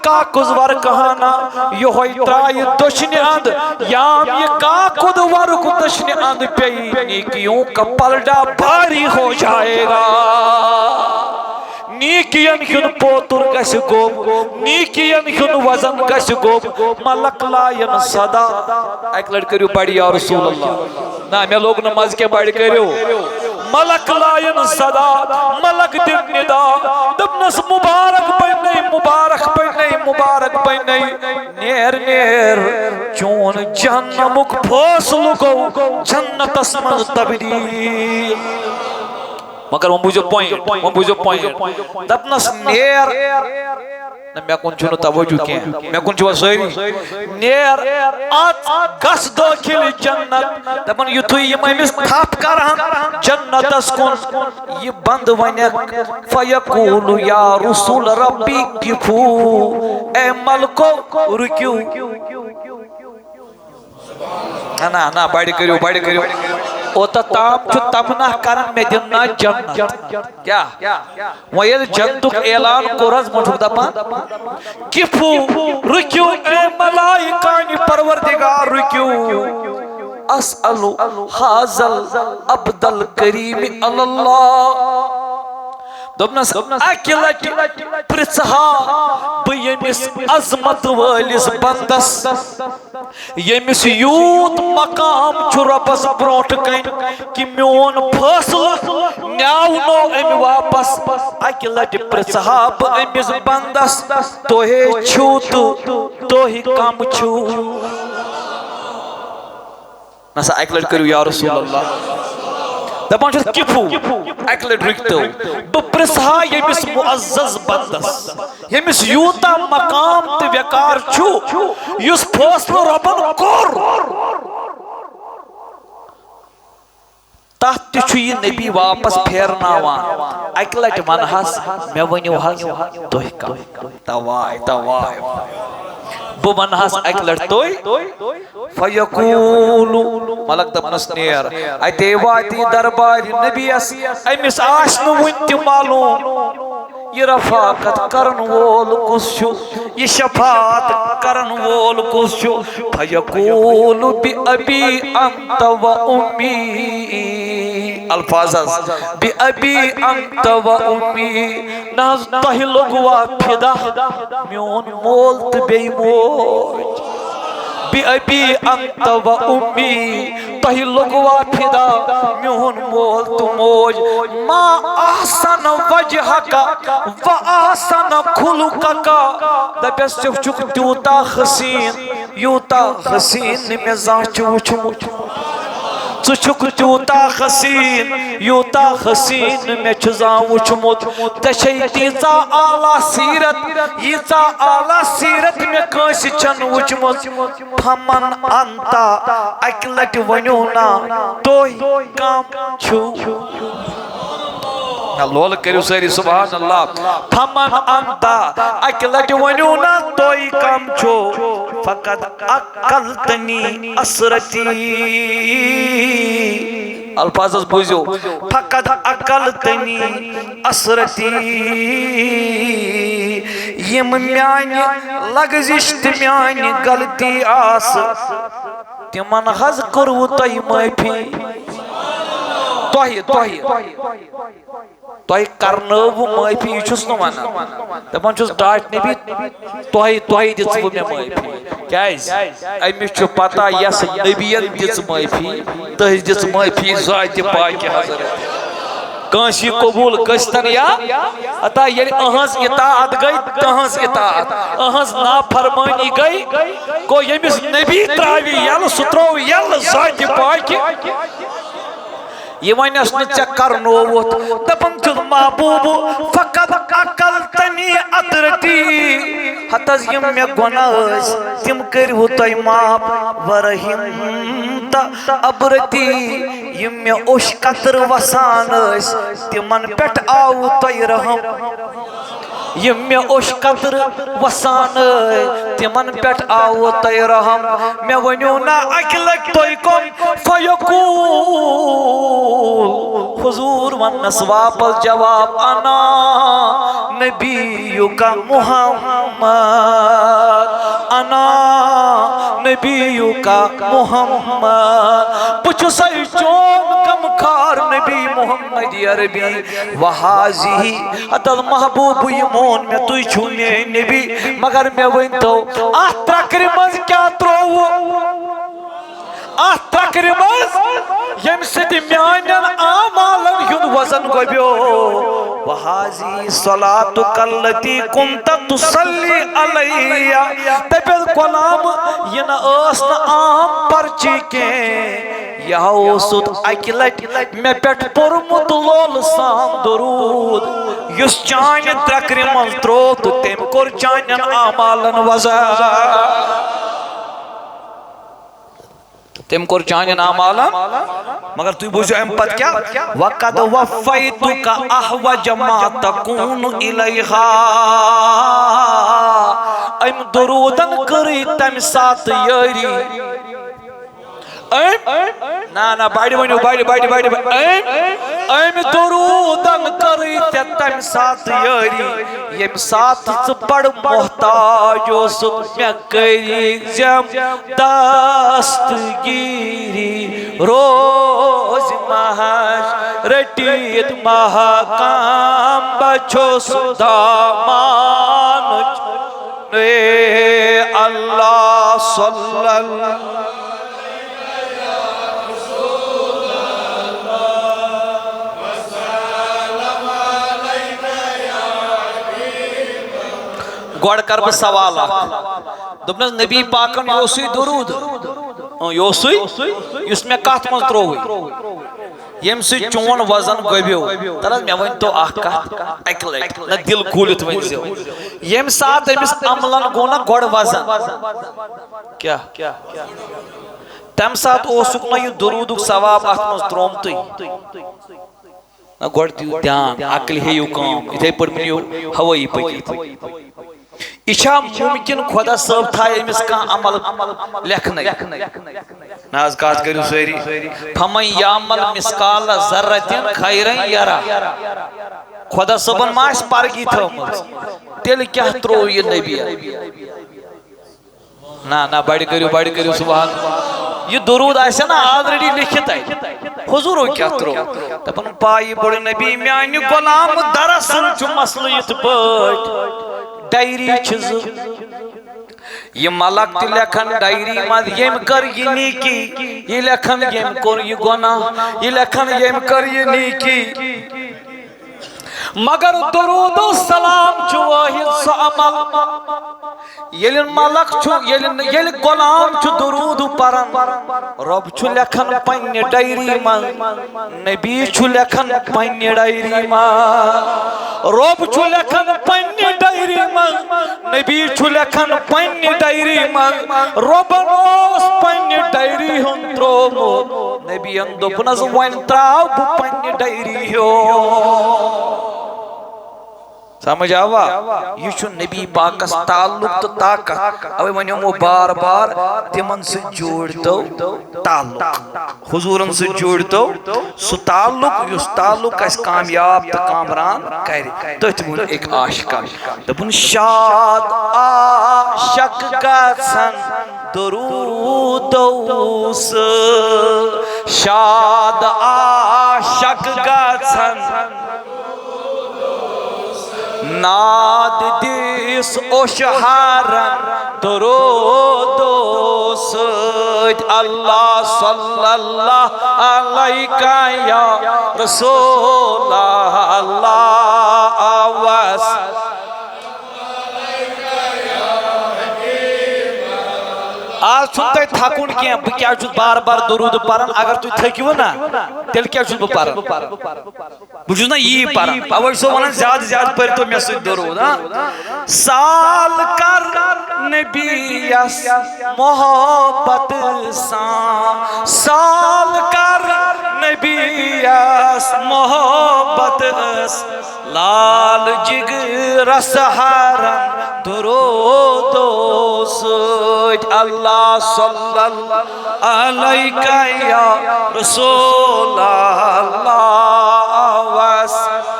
کاکز ور کہانا یہ ہوئی ترائی دشن اند یام یہ کاکد ور کو دشن اند پئی نیکیوں کا پلڈا بھاری ہو جائے گا نیکین ہن پوتر گس گوب نیکین ہن وزن گس گوب ملک لائن صدا ایک لڑکریو بڑی یا رسول اللہ نا میں لوگ نماز کے بڑی کریو ملک لائن صدا ملک دن ندا دبنس مبارک بینی مبارک بینی مبارک بینی نیر نیر چون جہنمک پھوسلو گو جنت اسمن تبدیل مگر وہ مجھے پوائنٹ دپنس نیر نہ مے کن چھنو توجہ کی مے کن چھو سوری نیر ات گس داخل جنت دپن یتھے یم امس تھپ کرہن جنت اس کن یہ بند ونیک فیقول یا رسول ربی کفو اے ملکو رکیو نا بڑھ کریو اوتا تام چھو تمنا کرن میں دننا جنت کیا ویل جنتک اعلان کورز مجھو دپان کفو رکیو اے ملائکانی پروردگار رکیو اسألو حاضل عبدال کریم اللہ دوبنس اکی لٹی پرچہا بیمس عظمت والس بندس یمس یوت مقام چھو ربس بروٹ کن کہ میون فاصل نیاو نو امی واپس اکی لٹی پرچہا بیمس بندس توہے چھو توہی کم چھو نسا اکی لٹی کرو یا رسول اللہ دپان چھو کفو اکی لٹی رکتو بپرسہا یمس معزز بندس یمس یوتا مقام تے وقار چھو یس فاصل ربن کور تحت چھو یہ نبی واپس پھیرناوان اکی لٹی ونہس میں ونیو حس توہی کم توائی بونہس اکی لٹی توئی فیقولو ملک دپنس نیر ایتے واتی دربار نبی اس امس آشنو ونتی معلوم یہ رفاقت کرن وول کس چھو یہ شفاعت کرن وول کس چھو فیقولو بی ابی انت و امی الفاظ بی ابی انت و امی ناز تہی لگوا پھدا میون مولت بی موج بی ابی انت و امی تہی لگوا پھدا میون مول تو موج ما آسن وجہکا و آسن کھلککا دپیس چک تیوتا حسین یوتا حسین نمیزان چوچ چک تیوتا حسین یوتا حسین میں چزان وچمت تشی تیزا آلہ سیرت ییزا آلہ سیرت میں کانسی چن وچمت پھمن انتا اکلٹ ونیونا توہی کام چھو لول کریو ساری سبحان اللہ پھمن انتا اکلٹ ونیونا توہی کام چھو فقد اکلتنی اسرتی الفاظ بوزیو فقد اکلتنی اسرتی یم میانی لگزشت میانی غلطی آس تمن حض کرو تای معافی توہی کرنو معافی یہ چھس نو وانا دپان چھس ڈاٹنے بھی توہی دس وہ میں معافی کیاز امی چھو پتہ یس نبیین دس معافی تہی دس معافی ذات پاک حضرت کانسی قبول گشتن یا اتا یعنی اہنز اطاعت گئی تہنز اطاعت اہنز نافرمانی گئی کو یمس نبی تراوی یل سترو یل ذات پاک یہ ونیس نچہ کرنووت دپن چھس محبوب فقط اکلتنی اترتی حتیز یم میں گناہس تم کرو تای ماپ ورحم تا ابرتی یم میں اوش قطر وسانس تمن پیٹ آو تای رحم یم میں اوش قطر وسان تمن پیٹ آو تای رحم میں ونیونا اکلک توی کم فیقول حضور ونس واپس جواب انا نبیو کا محمد انا نبیو کا محمد پچھو سی چون کم کار نبی محمد عربی وحازی اتل محبوب یمون میں توی چھونے نبی مگر میں ونتو آہ ترکر مز کیا ترو آہ ترکر مز یم ستی میانن آمالن ہند وزن گوبیو وحازی صلاتک اللتی کنت تسلی علیہ تبیل کلام ین اسن آم پرچی کے یہاں سود اکلٹ میں پیٹ پرمت لول سام درود یس چانہ ترکر من ترو تو تم کور چانن اعمالن وضع تم کور چانن اعمالن مگر تُہۍ بوٗزِو اَمہِ پتہٕ کیٛاہ وَقَدْ وَفَّيْتُكَ أَحْوَجَ مَا تَكُونُ إِلَيْهَا أمۍ درودن کٔرٕے تَمہِ ساتہٕ یٲری نا بڑی ونیو بڑی أمۍ درودن کٔرٕے ژےٚ تَمہِ ساتہٕ یٲری ییٚمہِ ساتہٕ ژٕ بڑٕ محتاج اوسُکھ مےٚ کٔرِزٮ۪م دستگیری روز محش رٹیت محکام بچھوس دامانچ اے اللہ صلی اللہ گوڑ کر بہ سوال دپنس نبی پاکن یوسوی درود یوسوی یس میں کتھ من ترووی یم سی چون وزن گبیو ترس میں ون تو اخ کتھ اک لٹ نہ دل کھولت ونزو یم ساتھ امس عملن گو نہ گوڑ وزن کیا تم ساتھ اوسک نہ یہ درودک ثواب ات من ترومتئی گوڑ دیو دھیان عقل ہیو کام اتھے پٹ منیو ہوئی پکیت اچھا ممکن خدا صاحب تھا امس کان عمل لکھنے ناز کات کرو سوری فمن یعمل مثقال ذرۃ خیرا یرا خدا صاحبن ما اس پرگی تھومز تیل کیا ترو یہ نبی نا بڑی کرو سبحان یہ درود آسے نا آلریڈی لکھت ہے حضور کیا ترو دپن پائی بڑی نبی میانی غلام دراصل چھ مسئلہ یت پٹ ڈائری چھز یہ ملک تی لکھن ڈائری مد یم کر یہ نیکی یہ لکھن یم کر یہ گناہ یہ لکھن یم کر یہ نیکی مگر درود و سلام چھو واحد سو عمل یل ملک چھو یل غلام چھو درود پرن رب چھو لکھن پنی ڈائری من نبی چھو لکھن پنی ڈائری من رب چھو لکھن پنی ڈائری من نبی چھو لکھن پنی ڈائری من رب نوس پنی ڈائری ہن ترومو نبی اندو پنز وین تراو بو پنی ڈائری ہو سمجھ آوا یہ چھو نبی پاکس تعلق تو طاقت اوے ونیو بار بار تمن سے جوڑتو تعلق حضورن سے جوڑتو سو تعلق یس تعلق اس کامیاب تو کامران کری تو تمن ایک عاشق دپن شاد عاشق گژھن درودوس شاد عاشق گژھن ناد دیس اوشہارن درودو سید اللہ صلی اللہ علیہ یا رسول اللہ آواز آج چھتے تھاکون کیا کیا چھت بار بار درود پارن اگر تو تھکیو نا تیل کیا چھت پارن بجھو نا یہ پارن اوہ سو وانا زیادہ پر تو میں سے درود سال کر نبیس محبت سان سال کر نبیس محبت لال جگر سہارن درودو سید اللہ صلی اللہ علیہ یا رسول اللہ وسلم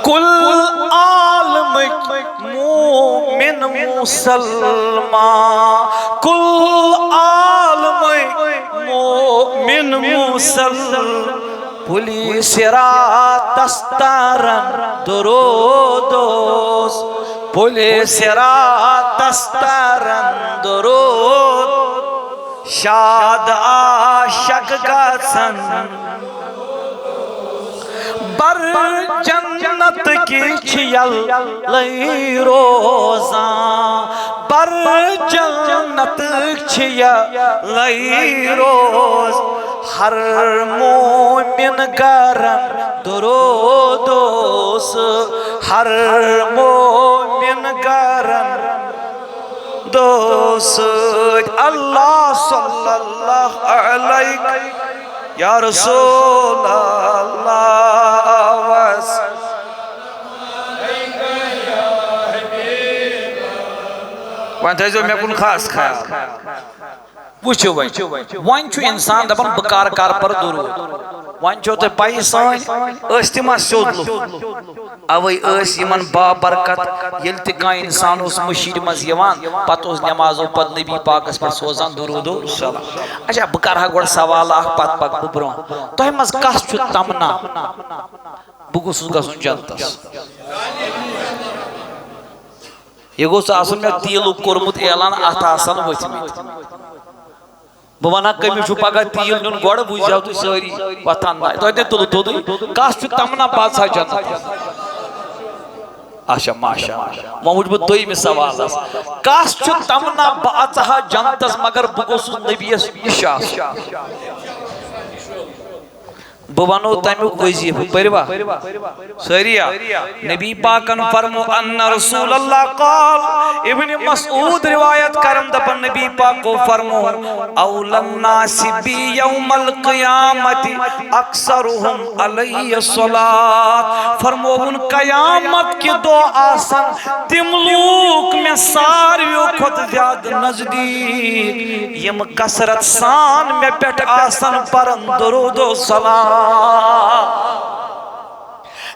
کل عالم مومن مسلمان کل عالم مومن مسلمان پولیس رات استارن درودوس پولیس رات استارن درود شاد عاشق گژھن بر جنت کی چھیل لئی روزاں بر جنت چھیل لئی روز ہر مومن گرن درودوس ہر مومن گرن دوس اللہ صلی اللہ علیہ یا رسول اللہ وسلم وان تھا جو میں کن خاص خیال وچھو وان چھو انسان دبن بکار کار پر درود وان چھو تے پائی سان استما سود لو اوی اس یمن با برکت یلتی کا انسان اس مشیر مز یوان پتہ اس نمازو پد نبی پاک اس پر سوزان درود و سلام اچھا بکار ہا گوڑ سوال اخ پت پک ببرون تو مز کس چھو تمنا بگو سوز گسن جنتس یہ گوس آسن میں تیلو کرمت اعلان ات آسان وتھمت بوانا کمی چھو پگہ تیل نیون گوڑ بوجھ جاو تو ساری وطن نائے تو ایتے تلو تو کاس چھو تمنا بادشاہ جنت آشا ماشا موجود بود دوئی میں سوال ہے کاس چھو تمنا بادشاہ جنت مگر بگوس نبی اس نشاس بوانو تیمیوک وزیف پروا سریع نبی پاکن فرمو ان رسول اللہ قال ابن مسعود روایت کرم دپن نبی پاک کو فرمو اول الناس بی یوم القیامت اکثرهم علی الصلاة فرمو ان قیامت کی دو آسن تم لوگ میں سارویوں خود زیاد نزدیک یم کسرت سان میں پیٹ آسن پرن درود و سلام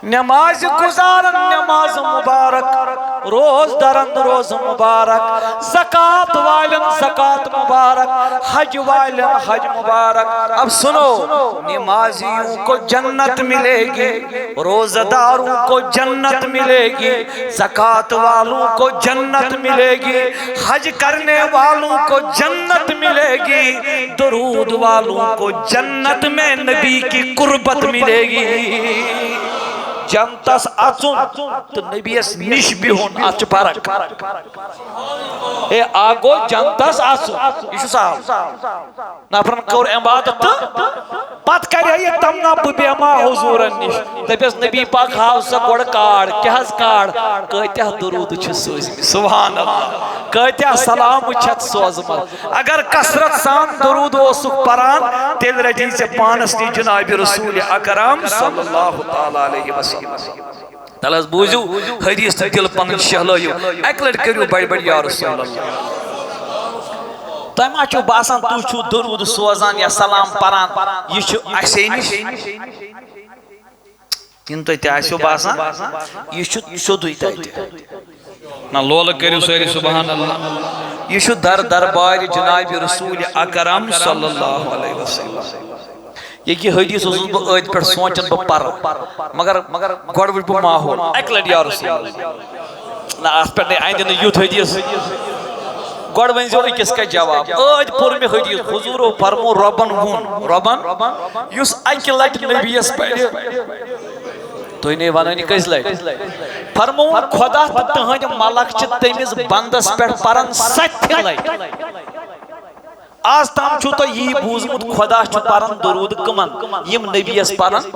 نماز گزارن نماز مبارک روز درن روز مبارک زکاة والن زکاة مبارک حج والن حج مبارک اب سنو نمازیوں کو جنت ملے گی روزداروں کو جنت ملے گی زکاة والوں کو جنت ملے گی حج کرنے والوں کو جنت ملے گی درود والوں کو جنت میں نبی کی قربت ملے گی جنتس اچون تو نبی اس نش بھی ہون اچ پارک اے آگو جنتس اچون یہ صاحب نافرن کور عبادت پت کرے یہ تمنا ببیما حضورن نش دپیس نبی پاک ہاو سا گوڑ کار کیا حس کار کہتیا درود چھ سوزمی سبحان اللہ کہتیا سلام چھت سوزمت اگر کسرت سان درود و سکھ پران تیل رجی سے پانسنی جناب رسول اکرام صلی اللہ تعالی علیہ وسلم تلس بوزو حدیث تا دل پنن شہلائیو ایک لڑ کریو بڑی بڑی یا رسول اللہ تو ما چھو باسان تو چھو درود سوزان یا سلام پران یہ چھو ایسے نش تین تو ایسے باسان یہ چھو شدوی تایتے نا لول کریو سوری سبحان اللہ یہ چھو در بار جناب رسول اکرم صلی اللہ علیہ وسلم یہ کی حدیث اس بہ عید پر سوچن بہ پر مگر گوڑ وچ بہ ماحول ایک لڑ یا رسول اللہ نا اس پر نہیں آئندہ یوت حدیث گوڑ ون جو کس کا جواب عید پر میں حدیث حضور فرمو ربن یس اکی لٹ نبی اس پڑھ تو انہیں وانانی کس لٹ فرمو خدا تہند ملک چھ تمس بندس پر پرن 7 لٹ آج تام چھو تو یہ بوزمت خدا چھو پرن درود کمن یم نبی اس پرن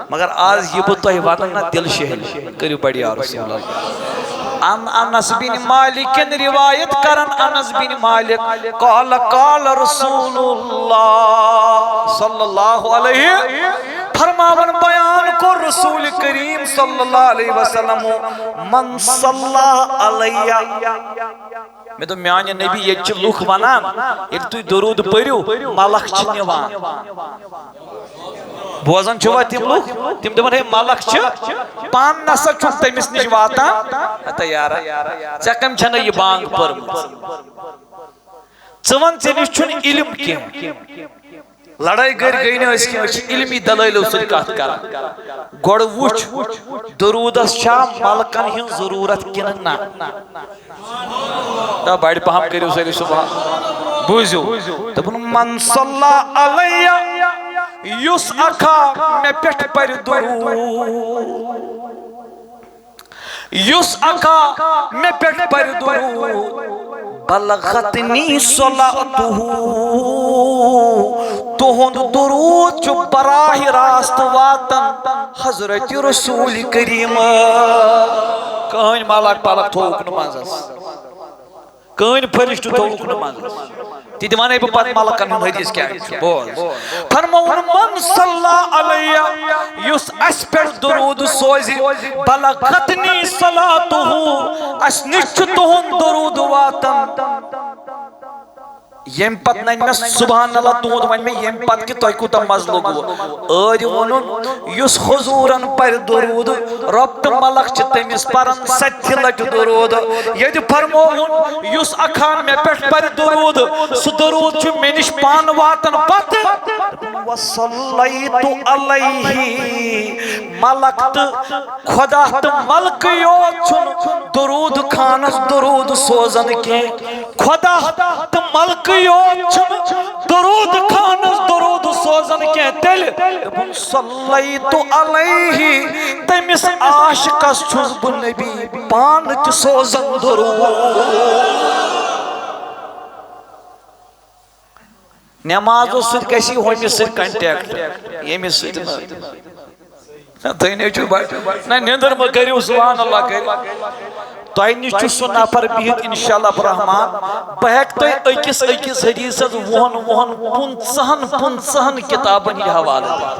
مگر آج یہ بو تو واننا دل شہل کریو بڑی رسول اللہ انس بن مالک روایت کرن انس بن مالک قال رسول اللہ صلی اللہ علیہ فرماون بیان کو رسول کریم صلی اللہ علیہ وسلم من صلی علیہ میں تو میانہ نبی یہ چھ لوک ونان ایک تو درود پریو ملک چھ نیوان بوزن چھوا تم لوگ تم دپن ہے ملک چھ پان نسا چھ تمس نش واتان اتا یارا ژے کم چھنا یہ بانگ پرمت ژون ژے نش چھن علم کی لڑائی گر گئی نہ اس کی علمی دلائل سۭتۍ کتھ کران گوڑ وچھ درودس چھا ملکن ہن ضرورت کن نہ تا بڑ پہم کریو ساری سبحان بوزو دپن من صلی علیہ یس اکھا میں پیٹھ پر درود یس اکا میں پیٹ پر درود بلغتنی صلاتہ تہند درود چو براہ راست واتن حضرت رسول کریم کہن مالک پالک تھوک نمازس کہن فرشت تھوک نمازس تی دیوانے پہ پات مالکن ہم حدیث کیا ہے بول فرمون من صلی علیہ یس اس پر درود سوزی بلغتنی صلاتہ اس نچ تہن درود واتن یم پت نین میں سبحان اللہ تہد ون میں یم پت کہ تہ کوتاہ مز لوگو ٲدۍ وونُن یُس حضوٗرن پرِ درود رب تہٕ ملک چھِ تٔمِس پران 70 لٹہِ درود ییٚتہِ فرمووُن یُس اکھان مےٚ پٮ۪ٹھ پرِ درود سُہ درود چھُ مےٚ نِش پانہٕ واتان پتہٕ وصلیتُ علیہ ملک تہٕ خدا تہٕ ملکہٕ یوت چھُنہٕ درود خانس درود سوزان کینٛہہ خدا تہٕ ملکہٕ یوت چھُنہٕ درود خانس درود سوزان کینٛہہ تیٚلہِ صلیتُ علیہ تٔمِس عاشقس چھُس بہٕ نبی پانہٕ تہِ سوزان درود نمازو سۭتۍ گژھِ ہوٚمِس سۭتۍ کنٹیکٹ ییٚمِس سۭتۍ نہٕ تُہۍ نیچو نہ نیندر مہ کٔرِو سبحان اللہ کٔرِو تۄہہِ نِش چھُ سُہ نفر بِہِتھ انشاءاللہ برحمان بہٕ ہٮ۪کہٕ تۄہہِ أکِس حدیٖثس 50 کِتابن ہِنٛدۍ حوالہٕ دِتھ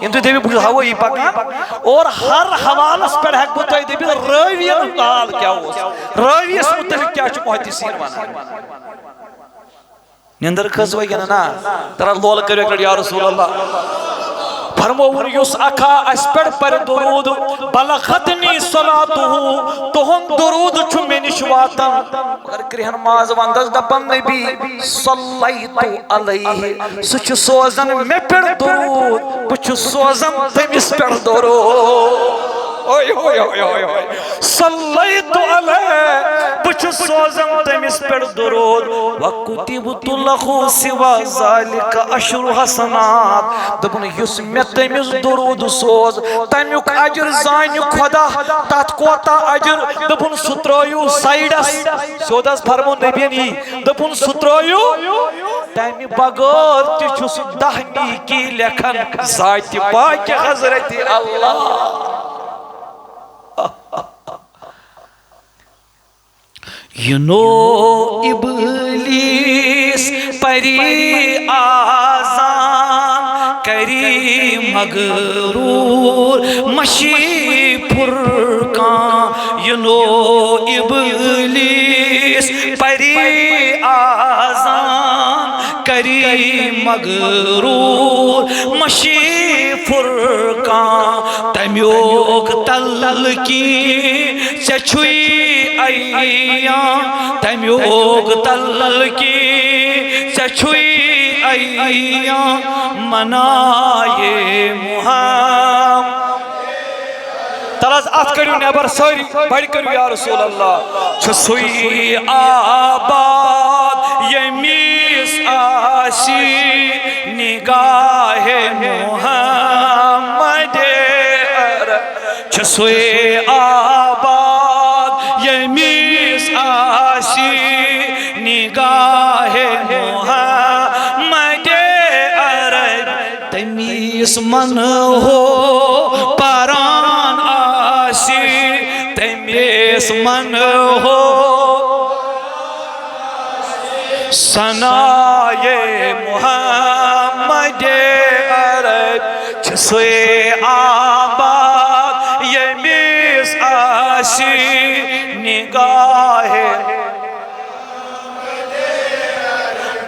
یم تُہۍ دٔپِو بہٕ ہَوٲیی پکان اور ہر حوالس پٮ۪ٹھ ہٮ۪کہٕ بہٕ تۄہہِ دٔپِتھ رٲوِین ہُنٛد حال کیٛاہ اوس رٲوِیس مُتعلق کیٛاہ چھُ محدثیٖن ونان نیندر کھٔژ وَے کِنہٕ نا ترا لول کٔرِو اَکہِ لٹہِ یا رسول اللہ فرمووُن یُس اکھا اَسہِ پٮ۪ٹھ پرِ درود بلغتنی صلاتہ تہند درود چھُ مےٚ نِش واتان مگر کرٛہن ماز ونٛدس دپان نبی صلیتُ علیہ سُہ چھُ سوزان مےٚ پٮ۪ٹھ درود بہٕ چھُس سوزان تٔمِس پٮ۪ٹھ درود صلیتُ علیہ بہٕ چھُس سوزان تٔمِس پٮ۪ٹھ درود وَکُتِبتُ لَہُ سِوا ذَلِکَ عَشْرُ حَسَنات دوٚپُن یُس مےٚ تٔمِس درود سوز تمیُک اجر زانہِ خۄدا تتھ کوتاہ اجر دوٚپُن سُہ ترٲیِو سایڈس سیوٚد حظ فرموو نبیَن یی دوٚپُن سُہ ترٲیِو تمہِ بغٲر تہِ چھُ سُہ 10 نیکی لیکھان ذاتِ پاکہِ حضرتِ اللہ یونو ابلیس پری آزان کری مغرور مشی فرقان یونو ابلیس پری آزان کری مغرور مشی فرقان تمیوک تلکی چچھوئی ایام تمیوک تلکی چچھوئی ایام منائے محمد تلاز ات کریو نیبر ساری بڑھ کریو یا رسول اللہ چھسوئی آباد یمیس آسی نگاہ محمد چھسوئی آباد یمیس آسی نگاہ محمد عرب تمیس من ہو پران آسی تمیس من ہو ثنائے محمد عرب چھسوئے آباد یمیس آسی نگاہ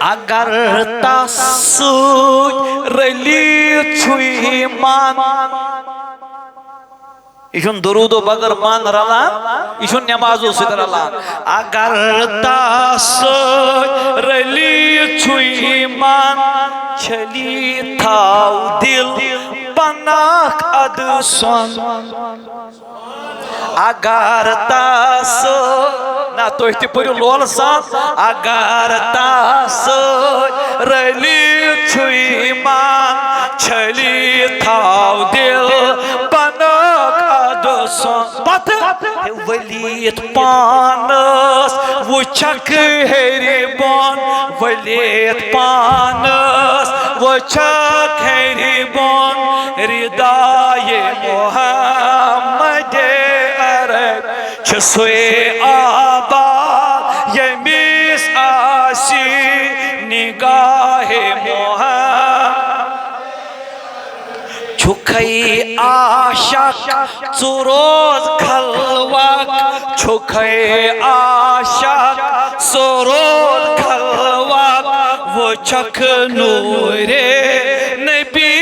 اگر تاسوی رلی چھوئی مان ایشون درود و بغیر مان رلان ایشون نمازو سید رلان اگر تاسوی رلی چھوئی مان چھلی تھاو دل پناک ادسون اگر تاسوی نا تو احتی پوری لول سان اگر تاسوی رلی چھوئی مان چھلی تھاو دل پناک ادسون پت ولید پانس وچھک ہیری بون ولید پانس وچھک ہیری بون ردائے محمد عرب چھسوے آباد یمیس آسی نگاہ محمد چھکئی عاشق سروز کھلوک چھکئی عاشق سروز کھلوک وہ چھک نور نبی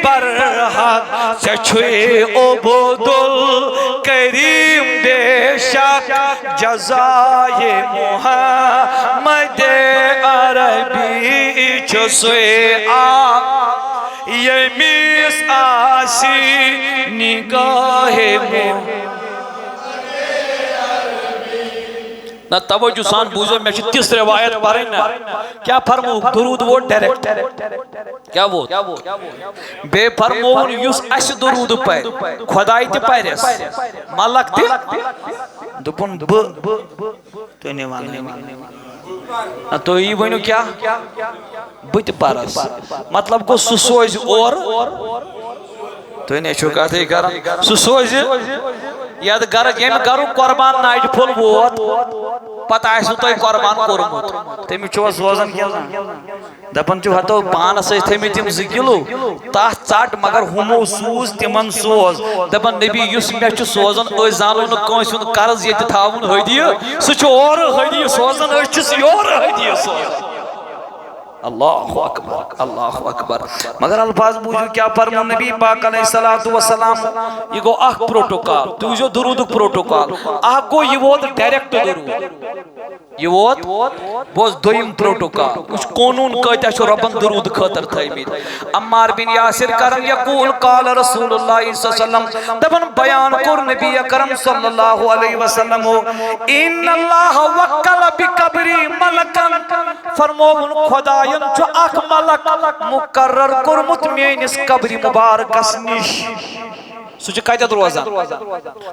برحق چچھوے عبد الکریم بے شک جزائے محمد عربی چھسوے یمیس آسی نگاہ نہ توجہ سان بوزو میں تیس روایت پڑھیں نا کیا فرمو درود وہ ڈائریکٹ کیا وہ بے فرمون یس اس درود پہ خدای تی پیرس ملک تی دپن ب تو نہیں وانا تو یہ بنو کیا بت پارس مطلب کو سسوز اور تو نہیں چھوکاتے کرم سسوز یا گھر یم گھرو قربان نائٹ پھول ووت پتہ آسو تو قربان کورمت تمی چھو سوزن کیا دپن چھو ہتو پانس تھمی تم 2 کلو تاہ ژٹ مگر ہمو سوز تمن سوز دپن نبی یس مے چھ سوزن اوے زانو نہ کانس ہند قرض یت تھاون ہدیہ سہ چھ اور ہدیہ سوزن چھ یور ہدیہ سوزن اللہ اکبر اللہ اکبر مگر الفاظ بوجھو کیا فرمو نبی پاک علیہ السلام یہ گو اخ پروٹوکال تو جو درود پروٹوکال اخ کو یہ ووت ڈائریکٹ درود یہ ووت بوز دویم پروٹوکال کچھ قانون کہتا ہے ربن درود خاطر تھیمید عمار بن یاسر کرم یقول قال رسول اللہ صلی اللہ علیہ وسلم دبن بیان کر نبی اکرم صلی اللہ علیہ وسلم ان اللہ وکل بقبری ملکن فرمون خدایان چو اخ ملک مقرر کرمت میانس قبری مبارکس نش سوچ کتت روزان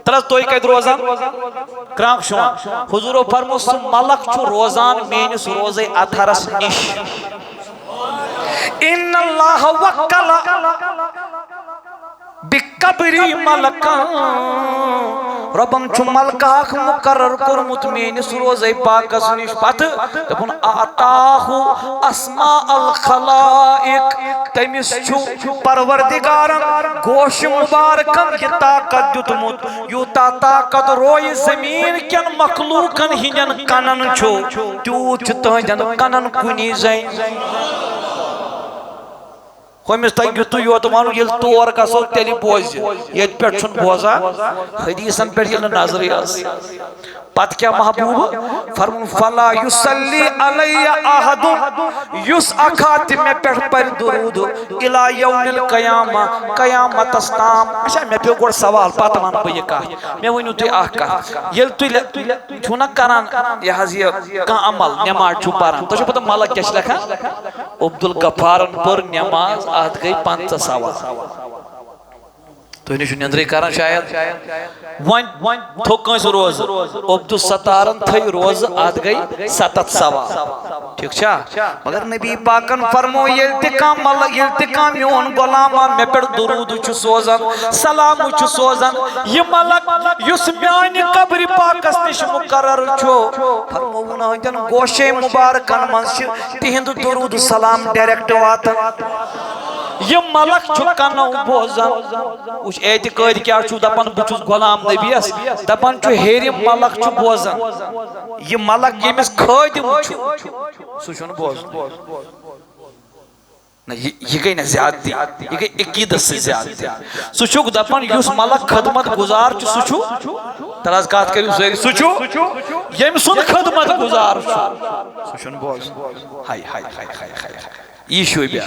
ترس توئی کت روزان کرانک شما حضور فرمو سو ملک چو روزان میانس روزے اتھرس نش ان اللہ وکل بقبری ملکان ربم چو ملکاک مقرر کرمت میانس روزے پاکس نش پت دپن آتاہو اسماء الخلائق تیمیس چو پروردگارم گوش مبارکم یہ طاقت دیتمت یوتا طاقت روی زمین کن مخلوقن ہنین کنن چھو تیوت تہندین کنن کنی زین خویمس تنگی تو یوت مانو یل تور گسو تیلی بوز یہ پیٹ چھن بوزا حدیثن پیٹ یل نظر یاس پت کیا محبوب فرمون فلا یسلی علی احد یس اکھات میں پیٹ پر درود الى یوم القیامہ قیامت استام اچھا میں پیو گوڑ سوال پت مان پہ یہ کہا میں ونیو تی آہ کہا یل تو چھونا کران یہ حضی کان عمل نماز چھو پاران تو چھو پتہ ملک کیا لکھا عبدالغفارن پر نماز آت گئی 5 سوال تو انہیں نیندری کران شاید وان تھوکن سے روز عبدالستارن تھی روز آت گئی 7 سوال ٹھیک چھا مگر نبی پاکن فرمو یلتقام یون غلاما میں پر درود چھ سوزن سلام چھ سوزن یہ ملک یس میانی قبر پاکس نش مقرر چھو فرمو انہیں گوشے مبارکن منش تہند درود سلام ڈائریکٹ واتن یہ ملک چھکانو بوزن اس اعتقاد کیا چھو دپن بچوس غلام نبیس دپن چھو ہیری ملک چھو بوزن یہ ملک یمس خادم چھو سوچون بوزن یہ گئی نا زیادتی یہ گئی عقیدت سے زیادتی سوچو دپن یس ملک خدمت گزار چھو سوچو تراز کات کریو زیری سوچو یم سن خدمت گزار چھو سوچون بوزن high high high high high یہ شوئی بیا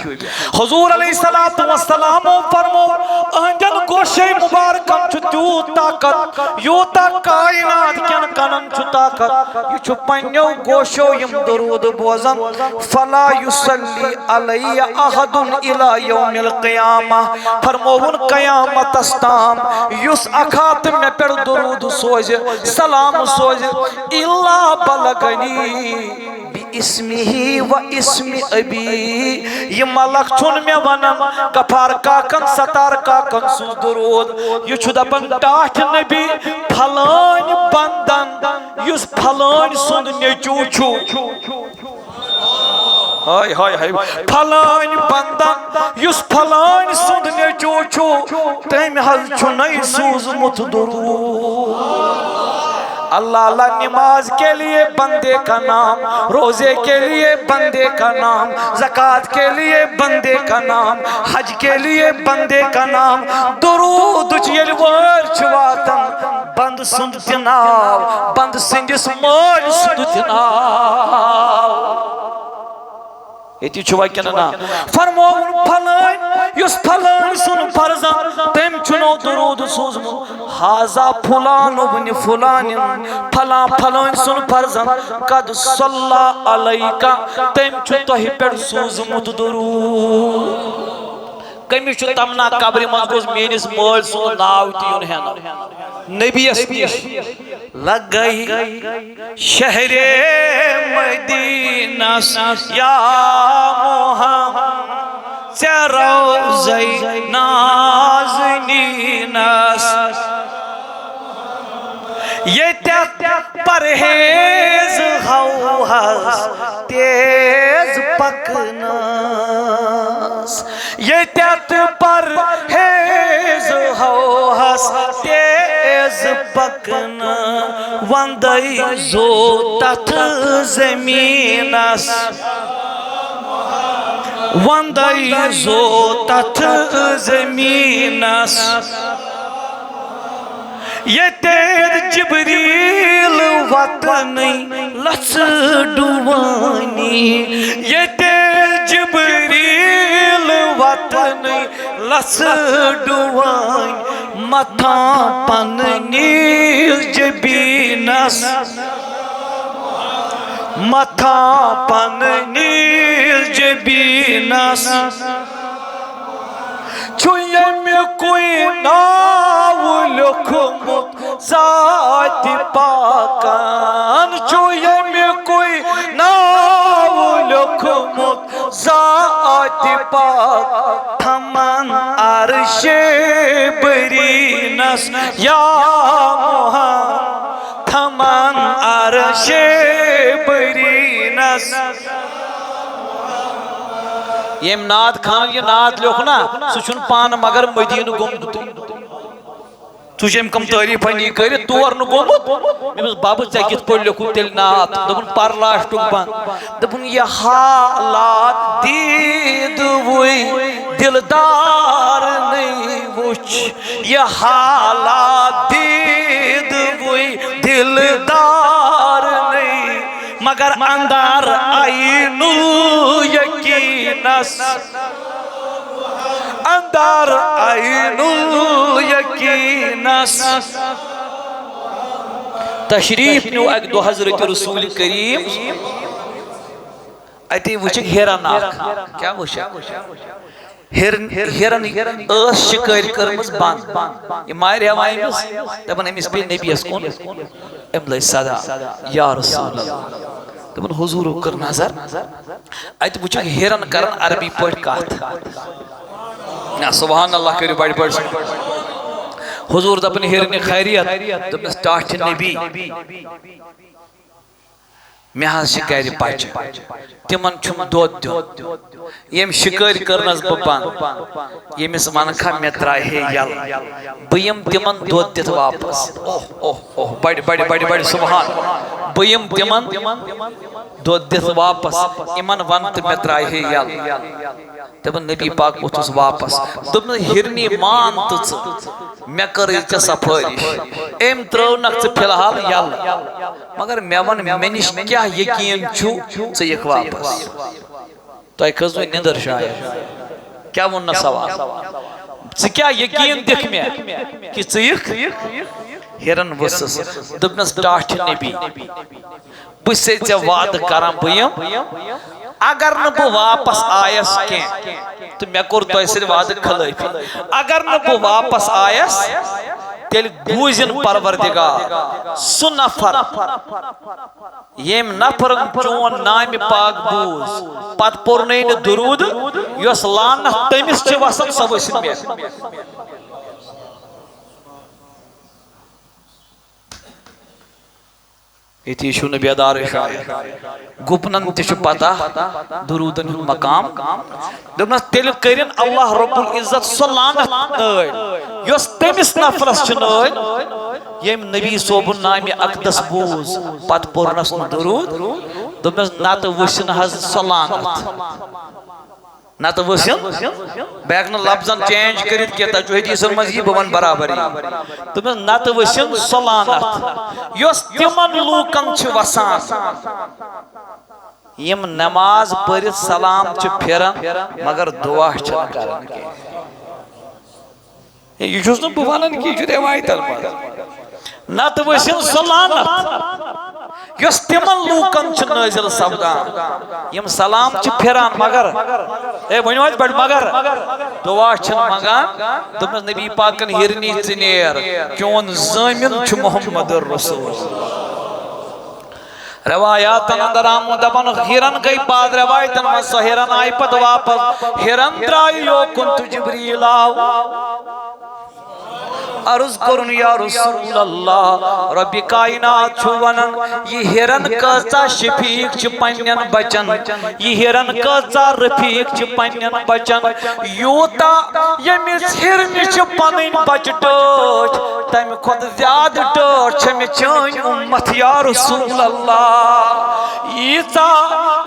حضور علیہ السلام فرمو اہنجن گوشے مبارکم چھو تیوتا طاقت یوتا کائنات کین کنن چھ طاقت یہ چھ پنیو گوشو یم درود بوزن فلا یصلی علی احد الی یوم القیامہ فرمون قیامت استام یس اکھات میں پر درود سوز سلام سوز الا بلغنی اسمہی و اسم ابی یہ ملک چھن میں ونم کفار کاکن ستار کاکن سو درود یہ چھو دپن ٹاٹھ نبی پھلان بندن یس پھلان سند نیچو چھو ہائے ہائے ہائے پھلان بندن یس پھلان سند نیچو چھو تیم حل چھو نئی سوزمت درود اللہ اللہ نماز کے لیے بندے کا نام روزے کے لیے بندے کا نام زکوٰۃ کے لیے بندے کا نام حج کے لیے بندے کا نام درود چیل ور چھواتن بند سند دناو بند سندس مول سند دناو ایتی چھوا کننا فرمون پھلائن یس پھلائن سن فرزان تیم چنو درود سوزمو حازا فلان ابن فلان پھلان پھلائن سن فرزان قد صلی علیکا تیم چن توہی پر سوزمو درود کمی چھو تمنا قبر مزگوز مینس مول سن ناو تیون ہے نبی اسمیش لگ گئی شہر مدینہ یا محمد سے روزی نازنین یہ تیت پرہیز خوہس تیز پکناس یہ تیت پرہیز خوہس تیز پکنا وندائی زو تت زمینس وندائی زو تت زمینس یہ تیر جبریل وطنی لس ڈوانی یہ تیر جبریل وطنی لس ڈوانی متھا پننی جبینس متھا پننی جبینس چھوئے میں کوئی ناو لکھمت ذات پاکان چھوئے میں کوئی ناو لکھمت ذات پاک تھمن عرش برینس یا محمد تھمن عرش برینس یہ ناد خان یہ ناد لوکنا سوچن پان مگر مدین گمت تجھے کم تعریف نہیں کری تور نو گمت میں بابا ژے کت پڑھ لکھو تیل ناد دپن پر لاسٹک بن دپن یہ حالات دید وی دلدار نہیں وچ یہ حالات دید وی دلدار نہیں مگر اندر آئینو یقینس اندر آئینو یقینس تشریف نیو اک دو حضرت رسول کریم ایتی وچک ہیرن آکھ کیا وچک ہیرن اس شکر کرمز بند یہ مائر ہوائیں بس تبن امیس پہ نبی اسکون املائی صدا یا رسول اللہ تبن حضور کر نظر ایت وچک ہیرن کرن عربی پڑھ کات سبحان اللہ کری بڑی بڑی حضور دپن ہیرن خیریت دپن سٹاٹ نبی میں ہاں شکاری پاچ تمن چھم دود دیو یم شکاری کرنس بپان یم اس مانکھا میں تراہے یل بیم تمن دود دیت واپس اوہ بڑی بڑی بڑی بڑی سبحان بیم تمن دود دیت واپس ایمن ونت میں تراہے یل تمن نبی پاک اتس واپس تمن ہرنی مان تچ میں کری چا سفارش ایم ترو نقص فی الحال یل مگر میں ون منش کیا یقین چھو ژیک واپس تو ایک کزوی نندر شاید کیا ون سوال ژٕ کیٛاہ یقین دِکھ مےٚ کہِ ژٕ یِکھ ہیرن ؤسٕس دوٚپنس ٹاٹھہِ نبی بہٕ چھُسے ژےٚ وعدٕ کران بہٕ یِم اگر نہٕ بہٕ واپس آیس کینٛہہ تہٕ مےٚ کوٚر تۄہہِ سۭتۍ وعدٕ خلٲفی اگر نہٕ بہٕ واپس آیس تیٚلہِ بوٗزِن پروردگار سُہ نفر ییٚمۍ نفرن چون نامہِ پاک بوٗز پتہٕ پوٚرنٕے نہٕ درود یۄس لعنت تٔمِس چھِ وسان سۄ ؤسِن مےٚ ییٚتی چھُو نہٕ بیدار شاید گُپنن تہِ چھُ پتہ درودن ہُنٛد مقام دوٚپنس تیٚلہِ کٔرِن اللہ رب العزت سۄ لعنت نٲلۍ یۄس تٔمِس نفرس چھِ نٲلۍ ییٚمۍ نبی صوبُن نامہِ اقدس بوٗز پتہٕ پوٚرنس نہٕ درود دوٚپنس نتہٕ وٕچھِن حظ سۄ لعنت نتہٕ وٕچھِن بہٕ ہٮ۪کہٕ نہٕ لفظن چینج کٔرِتھ کینٛہہ تۄہہِ چھُ حدیثن منٛز یی بہٕ ونہٕ برابری دوٚپنس نتہٕ وٕچھِن سۄ لعنت یۄس تِمن لوٗکن چھِ وسان یِم نماز پٔرِتھ سلام چھِ پھِران مگر دعا چھِنہٕ کران کینٛہہ یہِ چھُس نہٕ بہٕ ونان کہِ یہِ چھُ رٮ۪وایتن منٛز نتہٕ وٕچھِن سۄ لعنت یۄس تِمن لوٗکن چھِ نٲزِل سپدان یِم سلام چھِ پھِران مگر ہے ؤنِو حظ بڑٕ مگر دعا چھِنہٕ منگان دوٚپنس نبی پاکن ہِرنی ژٕ نیر چون زٲمِن چھُ محمد رسول روایاتن اندر آمُت دپان ہِرن گٔے بعد روایتن منٛز سۄ ہِرن آیہِ پتہٕ واپس ہِرن درٛایہِ یوکُن تہٕ جبریٖل آو عرض کرن یا رسول اللہ رب کائنات چھو ونن یہ ہرن کٲژا شفیق چھ پنین بچن یہ ہرن کٲژا رفیق چھ پنین بچن یوتا یمس ہرن چھ پنن بچ ٹٲٹھ تمہ کھۄت زیادٕ ٹٲٹھ چھ مےٚ چٲنۍ امت یا رسول اللہ ییٖژا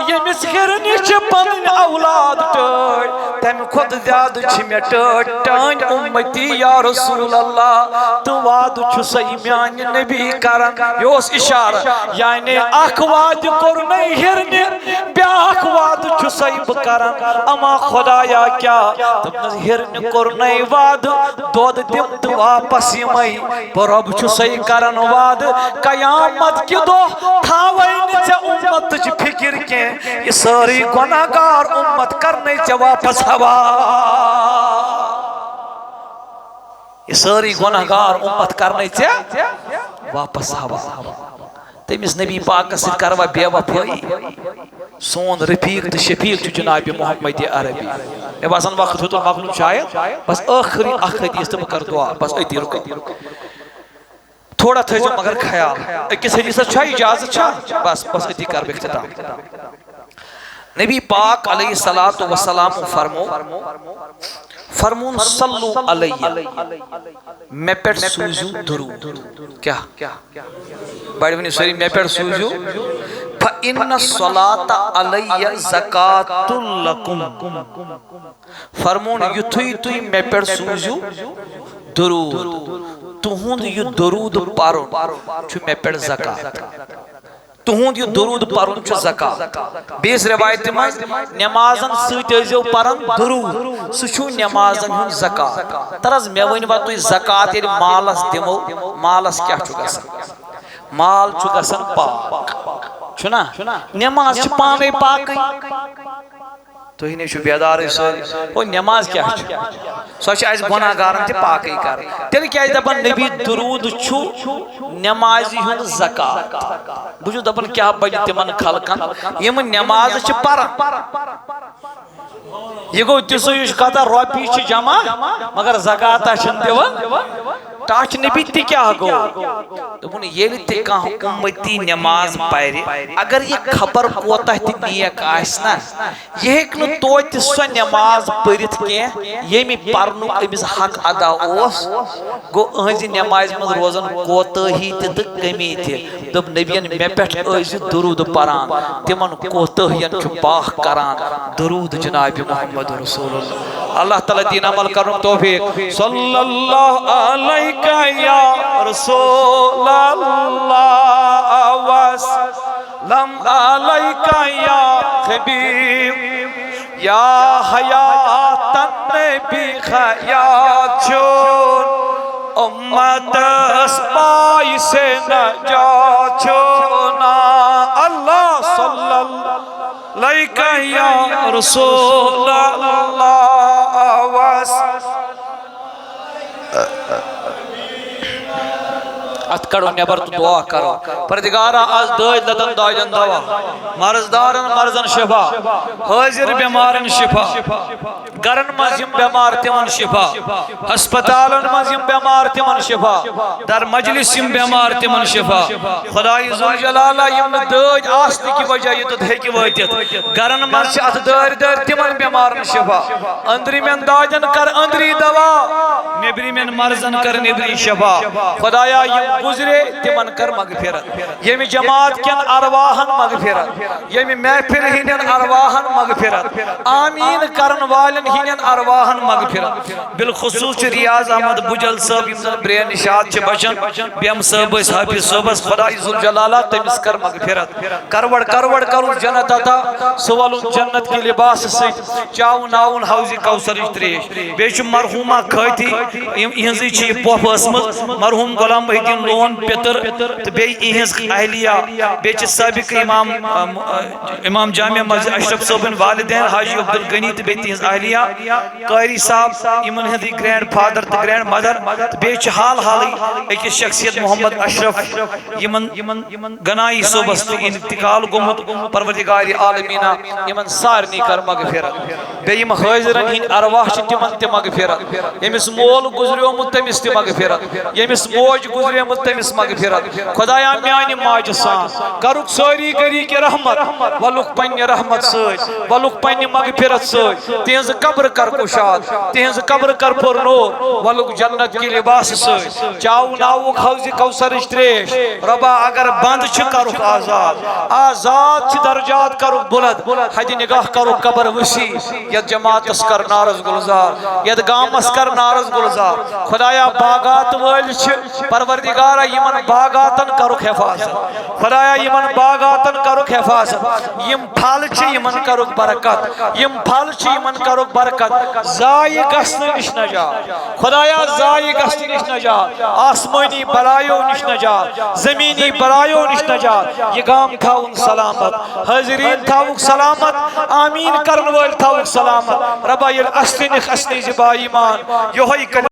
یمس ہرن چھ پنن اولاد ٹٲٹھ تمہ کھۄت زیادٕ چھ مےٚ ٹٲٹھ ٹٲنۍ امتی یا رسول اللہ تو وعد چھُ سا میانہِ نبی کران یہ اوس اشارہ یعنی اکھ وعد کوٚرنَے ہرنہِ بیاکھ وعد چھُ سا بہٕ کران اما خدایا کیا دوٚپنَس ہرنہِ کوٚرنَے وعد دۄد دِم تہٕ واپس یِمَے بہٕ رۄب چھُ سا کران وعد قیامت کہِ دۄہ تھاوَے نہٕ ژےٚ اُمتٕچ فِکر کینٛہہ یہِ سٲرٕے گۄناہ گار اُمت کرنَے ژےٚ واپس حوالہٕ یہ ساری گناہ گار امت کرنے ژےٚ واپس حوالہٕ تٔمِس نبی پاکس سۭتۍ کروا بے وفٲیی سون رفیق تہٕ شفیق چھُ جناب محمد عربی مےٚ باسان وقت ہیوٚتُن مۄکلُن شاید بس ٲخری اکھ حدیث تہٕ بہٕ کرٕ دعا بس أتی رُکو تھوڑا تھٲیزیو مگر خیال أکِس حدیثس چھا اجازت چھا بس بس أتی کرٕ بہٕ اختتام نبی پاک علیہ الصلوۃ والسلام فرمون صلو علیہ میں پیٹ سوزیو درود کیا بڑی ونی سوری میں پیٹ سوزیو فَإِنَّ الصَّلَاةَ عَلَيَّ زَكَاةٌ لَكُمْ فرمون یُتھُے تُہۍ مےٚ پٮ۪ٹھ سوٗزِو درود تُہُنٛد یہِ درود پرُن چھُ مےٚ پٮ۪ٹھ زکات تُہُنٛد یہِ درود پرُن چھُ زکات بیٚیِس رِوایتہِ منٛز نٮ۪مازن سۭتۍ ٲسۍزیو پران درود سُہ چھُ نٮ۪مازن ہُنٛد زکات تر حظ مےٚ ؤنۍوا تُہۍ زکات ییٚلہِ مالس دِمو مالس کیٛاہ چھُ گژھان مال چھُ گژھان پاک چھُنا نٮ۪ماز چھِ پانے پاکٕے تُہۍ نے چھُو بیدارٕے سٲری او نٮ۪ماز کیٛاہ چھُ سۄ چھِ اَسہِ گۄناہ گارن تہِ پاکٕے کرٕنۍ تیٚلہِ کیٛازِ دپان نبی درود چھُ نٮ۪مازِ ہُنٛد زکات بہٕ چھُس دپان کیٛاہ بنہِ تِمن خلقن یِم نٮ۪ماز چھِ پران یہ گوٚو تِژھٕے ہِش کتھا رۄپیہِ چھِ جمع مگر زکاتا چھِنہٕ دِوان ٹاٹھ نبی تہِ کیٛاہ گوٚو دوٚپُن ییٚلہِ تہِ کانٛہہ اُمتی نٮ۪ماز پرِ اگر یہِ خبر کوتاہ تہِ نیک آسہِ نا یہِ ہیٚکہِ نہٕ توتہِ سۄ نٮ۪ماز پٔرِتھ کینٛہہ ییٚمہِ پرنُک أمِس حق ادا اوس گوٚو أہنٛزِ نٮ۪مازِ منٛز روزان کوتٲہی تہِ تہٕ کٔمی تہِ دوٚپ نبیَن مےٚ پٮ۪ٹھ ٲسۍزِ درود پران تِمن کوتٲہین چھُ پاک کران درود جناب محمد رسول اللہ اللہ تعالیٰ دین عمل کرنُک توفیق صلی اللہ علیہ یا رسول اللہ وسلم علیکہ یا حبیب یا حیات تنبی خیات چون امت اسبائی سے نجات چونا اللہ صلی اللہ علیہ یا رسول اللہ وسلم ات کڑو نیبر تو دعا کرو پردگارا آز دائد لدن دائدن دوا مرزدارن مرزن شفا حاضر بیمارن شفا گرن مزیم بیمار تیمن شفا ہسپتالن مزیم بیمار تیمن شفا در مجلسیم بیمار تیمن شفا خدای ذوالجلالہ یم دائد آستی کی وجہ یہ تو دھے کی وجہ گرن مز ات دائر دائر تیمن بیمارن شفا اندری من دائدن کر اندری دوا نبری من مرزن کر نبری شفا خدایا یم گزرے تمن کر مغفرت یمی جماعت کن ارواحن مغفرت یمی محفل ہینن ارواحن مغفرت آمین کرن والن ہینن ارواحن مغفرت بالخصوص ریاض احمد بجل صاحب یم برین نشاد چھ بچن بیم صاحب اس حافظ صاحب خدای ذوالجلالہ تمس کر مغفرت کروڑ کروڑ کرو جنت عطا سوالون جنت کی لباس سے چاون ناون حوض کوثر تریش بیچ مرحومہ کھاتی یہنزی چھ پوپ اسمت مرحوم غلام محی الدین لون پیتر تو بے ایہنز اہلیہ بیچ سابق امام جامعہ مسجد اشرف صاحبن والدین حاجی عبدالغنی تو بیچ ایہنز اہلیہ قاری صاحب ایمن ہندی گرینڈ فادر تو گرینڈ مدر بیچ حال حالی ایک شخصیت محمد اشرف ایمن گنائی صوبس تو انتقال گمت پروردگار عالمینہ ایمن سارنی کر مغفرت بے ایم حاضرن ہین ارواح چھ تمن تی مغفرت یمس مول گزریو متمس تی مغفرت یمس موج گزریو متمس مغفرت خدایا میانی ماج سان کروک سوری گری کے رحمت ولوک پنی رحمت سوچ ولوک پنی مغفرت سوچ تینز قبر کر کشاد تینز قبر کر پر نور ولوک جنت کی لباس سوچ چاو ناوک حوض کوثر اشتریش ربا اگر بند چھ کروک آزاد آزاد چھ درجات کروک بلد حد نگاہ کروک قبر وسیع ید جماعت اسکر نارز گلزار ید گام اسکر نارز گلزار خدایا باغات ویل چھ پروردگارہ یمن باغاتن کروک حفاظت خدایا یمن باغاتن کروک حفاظت یم پھل چھ یمن کروک برکت یم پھل چھ یمن کروک برکت زائی گسن نش نجات خدایا زائی گسن نش نجات آسمانی بلایو نش نجات زمینی بلایو نش نجات یہ گام تھاون سلامت حاضرین تھاوک سلامت آمین کرن وال تھاوک سلامت ربا یل اسنی زبا ایمان یہوئی